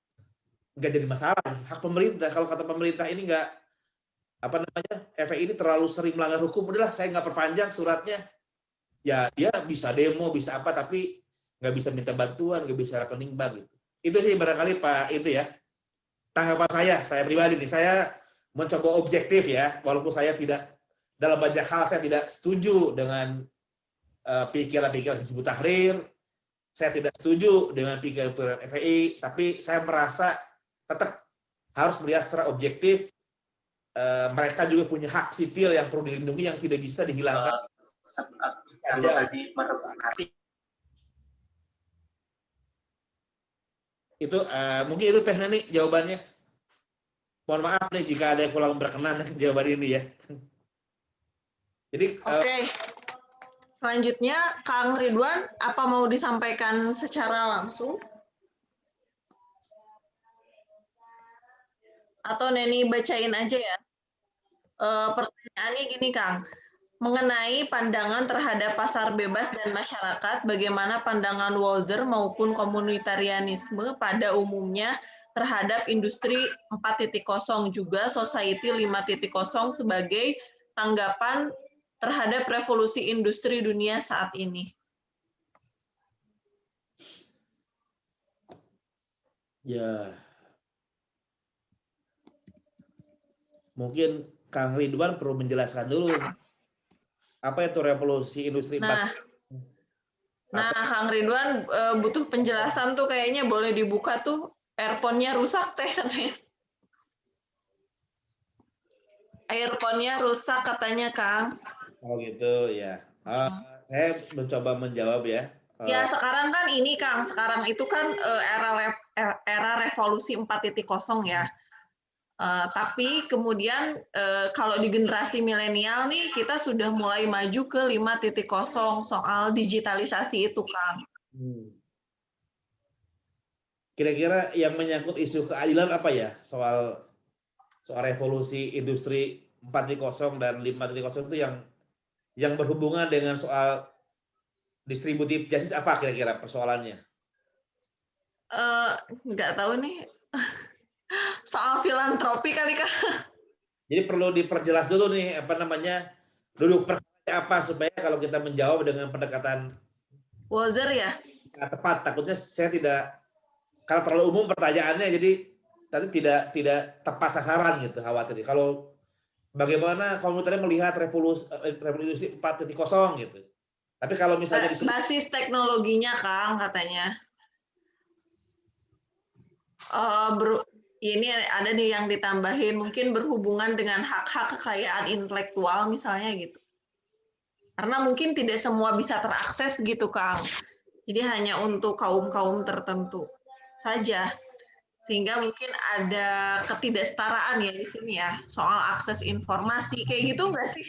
nggak jadi masalah. Hak pemerintah. Kalau kata pemerintah ini nggak, apa namanya, FPI ini terlalu sering melanggar hukum, udahlah saya nggak perpanjang suratnya. Ya dia bisa demo, bisa apa, tapi nggak bisa minta bantuan, nggak bisa rekening bank gitu. Itu sih barangkali Pak itu ya. Tanggapan saya pribadi nih, saya mencoba objektif ya, walaupun saya tidak, dalam banyak hal saya tidak setuju dengan pikiran-pikiran Hizbut Tahrir, saya tidak setuju dengan pikiran FPI, tapi saya merasa tetap harus melihat secara objektif. Mereka juga punya hak sipil yang perlu dilindungi, yang tidak bisa dihilangkan. Itu mungkin itu Teh Neni jawabannya. Mohon maaf nih jika ada yang kurang berkenan dengan jawaban ini ya. Jadi
Oke. Selanjutnya, Kang Ridwan, apa mau disampaikan secara langsung? Atau Neni bacain aja ya? Pertanyaannya gini, Kang. Mengenai pandangan terhadap pasar bebas dan masyarakat, bagaimana pandangan Walzer maupun komunitarianisme pada umumnya terhadap industri 4.0 juga society 5.0 sebagai tanggapan terhadap revolusi industri dunia saat ini?
ya mungkin Kang Ridwan perlu menjelaskan dulu apa itu revolusi industri 4.
Nah, Kang Ridwan butuh penjelasan tuh, kayaknya boleh dibuka tuh, earphone-nya rusak teh. Earphone-nya rusak katanya, Kang.
Oh gitu ya. Saya mencoba menjawab ya.
Ya, sekarang kan ini, Kang, sekarang itu kan era revolusi 4.0 ya. Tapi kemudian kalau di generasi milenial nih, kita sudah mulai maju ke 5.0 soal digitalisasi itu, Kang.
Kira-kira yang menyangkut isu keadilan apa ya soal revolusi industri 4.0 dan 5.0 itu yang berhubungan dengan soal distributif justice, apa kira-kira persoalannya?
Nggak tahu nih. Soal filantropi kali, Kak.
Jadi perlu diperjelas dulu nih, apa namanya, duduk perkara apa, supaya kalau kita menjawab dengan pendekatan
Walzer ya?
tepat. Takutnya saya tidak, kalau terlalu umum pertanyaannya, jadi tadi tidak tepat sasaran gitu, khawatir. Kalau bagaimana komunitasnya melihat revolusi 4.0 gitu. Tapi kalau misalnya
basis teknologinya, Kang, katanya. Ini ada nih yang ditambahin, mungkin berhubungan dengan hak-hak kekayaan intelektual misalnya gitu. Karena mungkin tidak semua bisa terakses gitu, Kang. Jadi hanya untuk kaum-kaum tertentu saja. Sehingga mungkin ada ketidaksetaraan ya di sini ya, soal akses informasi. Kayak gitu nggak sih?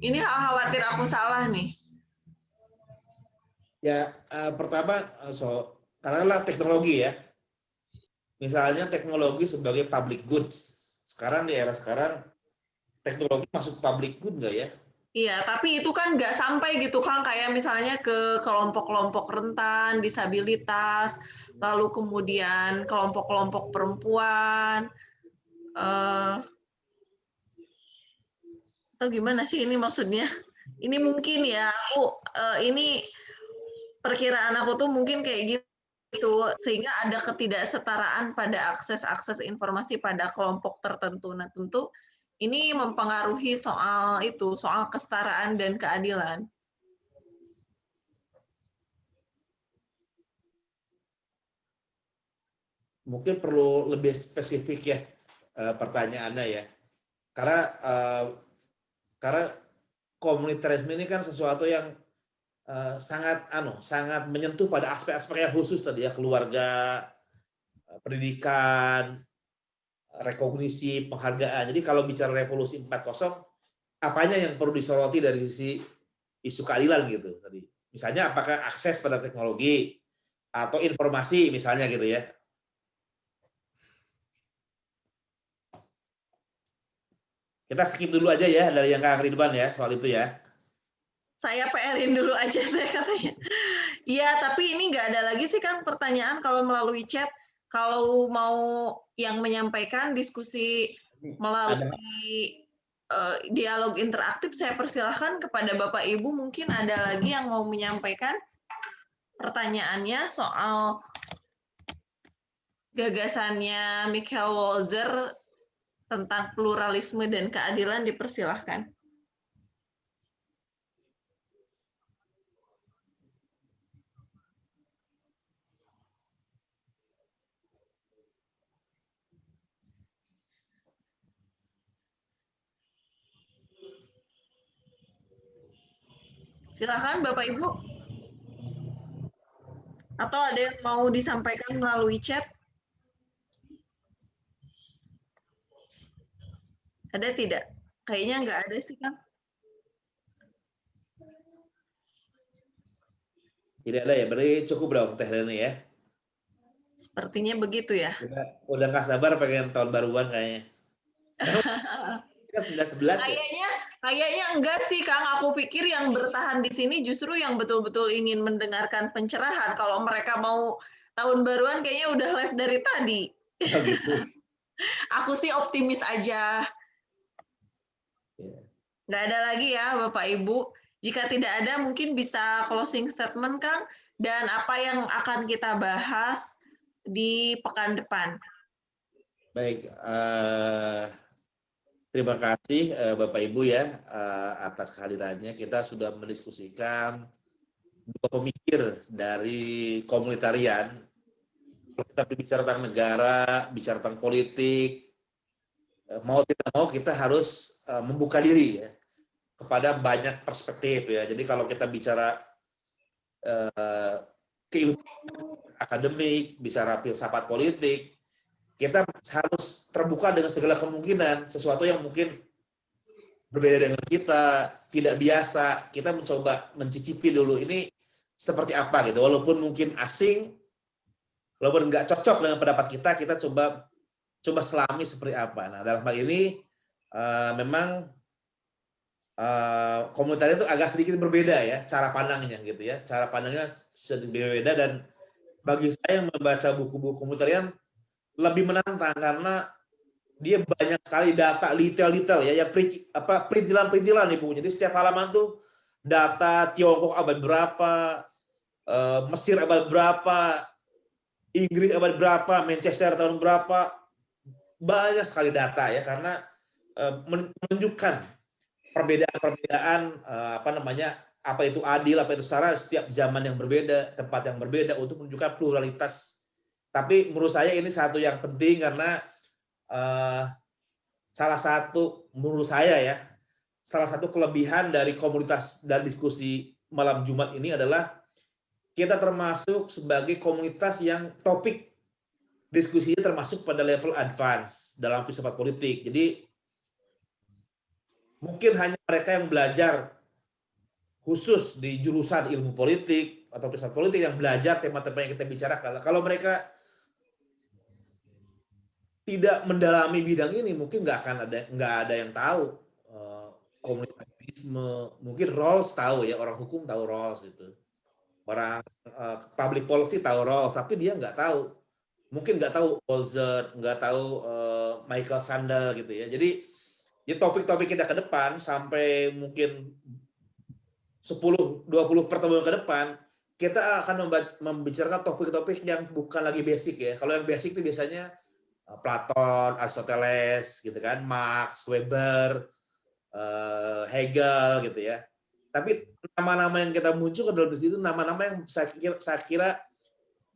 Ini khawatir aku salah nih.
Ya, pertama, karena teknologi ya. Misalnya teknologi sebagai public goods. Sekarang di era sekarang, teknologi masuk public good nggak ya?
Iya, tapi itu kan nggak sampai gitu Kang, kayak misalnya ke kelompok-kelompok rentan, disabilitas, lalu kemudian kelompok-kelompok perempuan, atau gimana sih ini maksudnya? Ini mungkin ya, ini perkiraan aku tuh mungkin kayak gitu, sehingga ada ketidaksetaraan pada akses informasi pada kelompok tertentu. Nah, tentu ini mempengaruhi soal kesetaraan dan keadilan.
Mungkin perlu lebih spesifik ya pertanyaannya ya. Karena komunitarisme ini kan sesuatu yang sangat menyentuh pada aspek-aspek yang khusus tadi ya, keluarga, pendidikan, rekognisi, penghargaan. Jadi kalau bicara revolusi 4.0, apanya yang perlu disoroti dari sisi isu keadilan gitu tadi. Misalnya apakah akses pada teknologi atau informasi misalnya gitu ya. Kita skip dulu aja ya dari yang Kang Ridwan ya soal itu ya.
Saya PR-in dulu aja deh katanya. Iya, tapi ini nggak ada lagi sih Kang pertanyaan kalau melalui chat. Kalau mau yang menyampaikan diskusi melalui dialog interaktif, saya persilahkan kepada Bapak Ibu, mungkin ada lagi yang mau menyampaikan pertanyaannya soal gagasannya Michael Walzer tentang pluralisme dan keadilan, dipersilahkan. Silakan Bapak Ibu. Atau ada yang mau disampaikan melalui chat? Ada tidak? Kayaknya nggak ada sih, Kang.
Tidak ada ya, berarti cukup dong Teh Reni ya.
Sepertinya begitu ya.
Udah nggak sabar pengen tahun baruan kayaknya.
Kayaknya enggak sih, Kang. Aku pikir yang bertahan di sini justru yang betul-betul ingin mendengarkan pencerahan. Kalau mereka mau tahun baruan kayaknya udah live dari tadi.
Oh, gitu.
Aku sih optimis aja. Nggak ada lagi ya, Bapak Ibu. Jika tidak ada, mungkin bisa closing statement, Kang. Dan apa yang akan kita bahas di pekan depan.
Baik, terima kasih Bapak Ibu ya atas kehadirannya. Kita sudah mendiskusikan dua pemikir dari komunitarian. Kita berbicara tentang negara, bicara tentang politik, mau tidak mau kita harus membuka diri ya kepada banyak perspektif ya. Jadi kalau kita bicara keilmuan akademik, bicara filsafat politik, kita harus terbuka dengan segala kemungkinan. Sesuatu yang mungkin berbeda dengan kita, tidak biasa, kita mencoba mencicipi dulu ini seperti apa gitu. Walaupun mungkin asing, walaupun nggak cocok dengan pendapat kita coba selami seperti apa. Nah, dalam hal ini memang komunitarian itu agak sedikit berbeda ya cara pandangnya gitu ya. Cara pandangnya sedikit berbeda, dan bagi saya yang membaca buku-buku komunitarian lebih menantang karena dia banyak sekali data detail-detail ya, perintilan-perintilan nih Bu. Jadi setiap halaman tuh data Tiongkok abad berapa, Mesir abad berapa, Inggris abad berapa, Manchester tahun berapa, banyak sekali data ya, karena menunjukkan perbedaan apa itu adil, apa itu setara, setiap zaman yang berbeda, tempat yang berbeda, untuk menunjukkan pluralitas. Tapi menurut saya ini satu yang penting karena salah satu kelebihan dari komunitas dan diskusi malam Jumat ini adalah kita termasuk sebagai komunitas yang topik diskusinya termasuk pada level advance dalam filsafat politik. Jadi mungkin hanya mereka yang belajar khusus di jurusan ilmu politik atau filsafat politik yang belajar tema-tema yang kita bicarakan. Kalau mereka tidak mendalami bidang ini, mungkin nggak ada yang tahu komunitarisme, mungkin Rawls tahu ya, orang hukum tahu Rawls gitu. Orang public policy tahu Rawls, tapi dia nggak tahu. Mungkin nggak tahu Walzer, nggak tahu Michael Sandel gitu ya. Jadi topik-topik kita ke depan sampai mungkin 10-20 pertemuan ke depan, kita akan membicarakan topik-topik yang bukan lagi basic ya. Kalau yang basic itu biasanya Platon, Aristoteles, gitu kan, Marx, Weber, Hegel, gitu ya. Tapi nama-nama yang kita muncul ke dalam itu nama-nama yang saya kira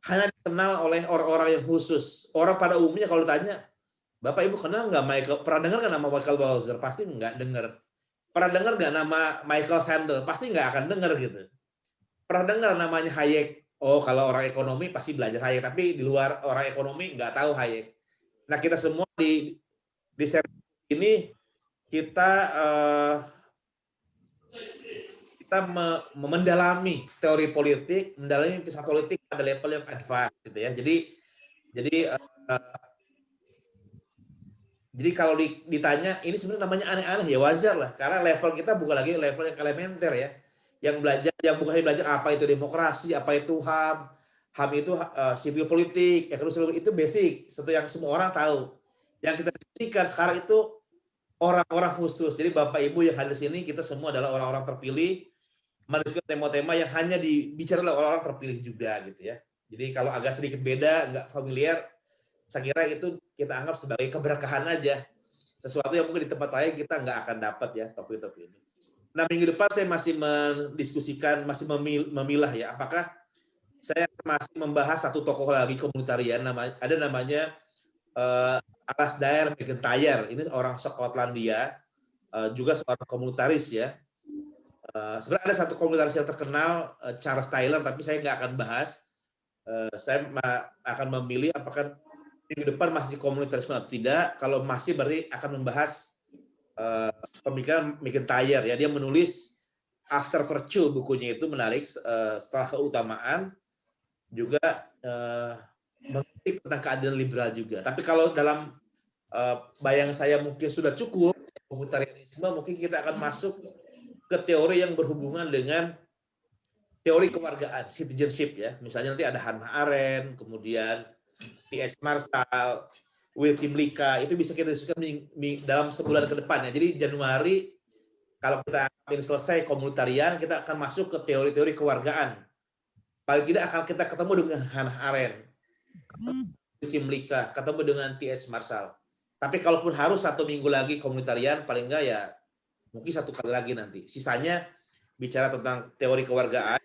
hanya dikenal oleh orang-orang yang khusus. Orang pada umumnya kalau ditanya, Bapak Ibu kenal nggak Michael? Pernah dengar nggak nama Michael Walzer? Pasti nggak dengar. Pernah dengar nggak nama Michael Sandel? Pasti nggak akan dengar gitu. Pernah dengar namanya Hayek? Oh, kalau orang ekonomi pasti belajar Hayek, tapi di luar orang ekonomi nggak tahu Hayek. Nah, kita semua di seri ini kita mendalami teori politik, mendalami filsafat politik pada level yang advance gitu ya. Jadi kalau ditanya ini sebenarnya namanya aneh-aneh ya wajar lah, karena level kita bukan lagi level yang elementer ya. Yang bukan belajar apa itu demokrasi, apa itu HAM. HAM itu sipil politik, ekonomi itu basic, sesuatu yang semua orang tahu. Yang kita diskusikan sekarang itu orang-orang khusus. Jadi Bapak Ibu yang hadir di sini, kita semua adalah orang-orang terpilih, mendiskusikan tema-tema yang hanya dibicarakan oleh orang-orang terpilih juga gitu ya. Jadi kalau agak sedikit beda, nggak familiar, saya kira itu kita anggap sebagai keberkahan aja. Sesuatu yang mungkin di tempat lain kita nggak akan dapat ya topik-topik ini. Nah, minggu depan saya masih mendiskusikan, masih memilah ya, apakah saya masih membahas satu tokoh lagi komunitarian, ada namanya Alasdair MacIntyre. Ini orang Skotlandia, juga seorang komunitaris ya. Sebenarnya ada satu komunitaris yang terkenal, Charles Taylor, tapi saya nggak akan bahas. Saya akan memilih apakah minggu depan masih komunitarisme atau tidak. Kalau masih berarti akan membahas pemikiran MacIntyre ya. Dia menulis After Virtue, bukunya itu menarik, setelah keutamaan, juga mengkritik tentang keadilan liberal juga. Tapi kalau dalam bayang saya mungkin sudah cukup komunitarianisme, mungkin kita akan masuk ke teori yang berhubungan dengan teori kewargaan, citizenship ya. Misalnya nanti ada Hannah Arendt, kemudian T.S. Marshall, William Lika, itu bisa kita diskusikan dalam sebulan ke depan ya. Jadi Januari, kalau kita ingin selesai komunitarian, kita akan masuk ke teori-teori kewargaan. Paling tidak akan kita ketemu dengan Hannah Arendt, William Lika, ketemu dengan T.S. Marshall. Tapi kalaupun harus 1 minggu lagi komunitarian, paling enggak ya mungkin 1 kali lagi nanti. Sisanya bicara tentang teori kewargaan.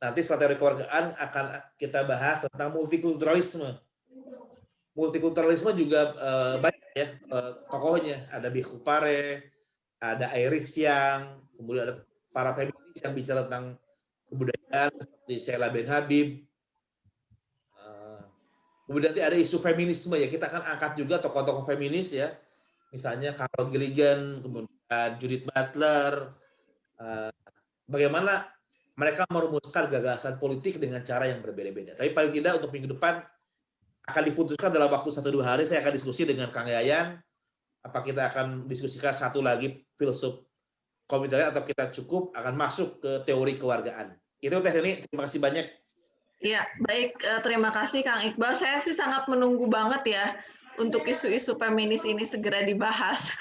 Nanti setelah teori kewargaan akan kita bahas tentang multikulturalisme. Multikulturalisme juga banyak ya tokohnya. Ada Bikhu Pare, ada Erich Siang, kemudian ada para feminis yang bicara tentang kebudayaan seperti Sheila Ben Habib. Kemudian nanti ada isu feminisme ya. Kita akan angkat juga tokoh-tokoh feminis ya. Misalnya Carol Gilligan, kemudian Judith Butler. Bagaimana mereka merumuskan gagasan politik dengan cara yang berbeda-beda. Tapi paling tidak untuk minggu depan akan diputuskan dalam waktu 1-2 hari. Saya akan diskusi dengan Kang Yayan. Apa kita akan diskusikan satu lagi filsuf komunitarian atau kita cukup akan masuk ke teori kewargaan. Itu Teh Reni, terima kasih banyak.
Ya, baik. Terima kasih Kang Iqbal. Saya sih sangat menunggu banget ya untuk isu-isu feminis ini segera dibahas.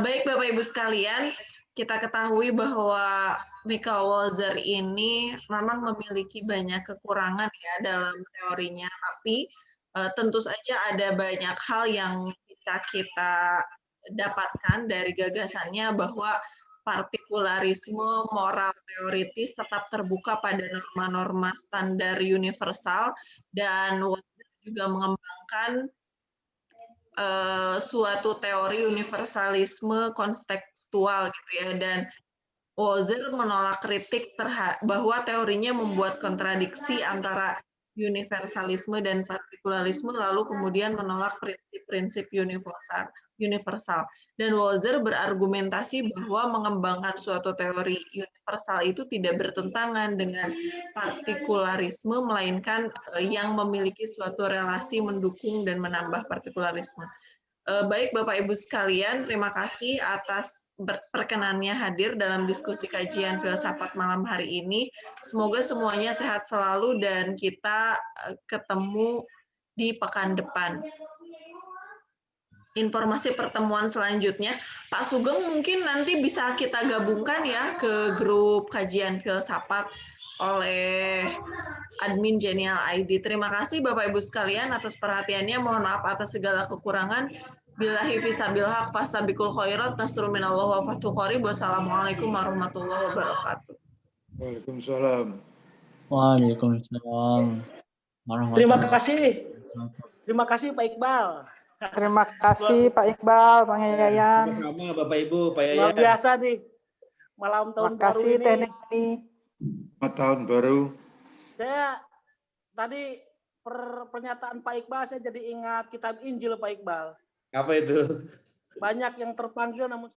Baik Bapak Ibu sekalian, kita ketahui bahwa Michael Walzer ini memang memiliki banyak kekurangan ya dalam teorinya, tapi tentu saja ada banyak hal yang bisa kita dapatkan dari gagasannya bahwa partikularisme moral teoritis tetap terbuka pada norma-norma standar universal, dan Walzer juga mengembangkan suatu teori universalisme kontekstual gitu ya, dan Walzer menolak kritik bahwa teorinya membuat kontradiksi antara universalisme dan partikularisme, lalu kemudian menolak prinsip-prinsip universal. Dan Walzer berargumentasi bahwa mengembangkan suatu teori universal itu tidak bertentangan dengan partikularisme, melainkan yang memiliki suatu relasi mendukung dan menambah partikularisme. Baik Bapak Ibu sekalian, terima kasih atas perkenannya hadir dalam diskusi kajian filsafat malam hari ini. Semoga semuanya sehat selalu dan kita ketemu di pekan depan. Informasi pertemuan selanjutnya, Pak Sugeng mungkin nanti bisa kita gabungkan ya ke grup kajian filsafat oleh admin Genial ID. Terima kasih Bapak Ibu sekalian atas perhatiannya. Mohon maaf atas segala kekurangan. Billahi fisabil haq fastabiqul khairat nasrul minallah wa fathul qarib. Wassalamualaikum warahmatullahi wabarakatuh.
Waalaikumsalam.
Waalaikumsalam.
Terima kasih. Terima kasih Pak Iqbal.
Terima kasih Pak Iqbal, Bang Yayan.
Sama Bapak Ibu, Pak Yayan.
Luar biasa nih. Malam tahun
Terima
baru
kasih
ini.
Teni.
Selamat tahun baru.
Saya tadi pernyataan Pak Iqbal saya jadi ingat kitab Injil Pak Iqbal.
Apa itu?
Banyak yang terpanggil namun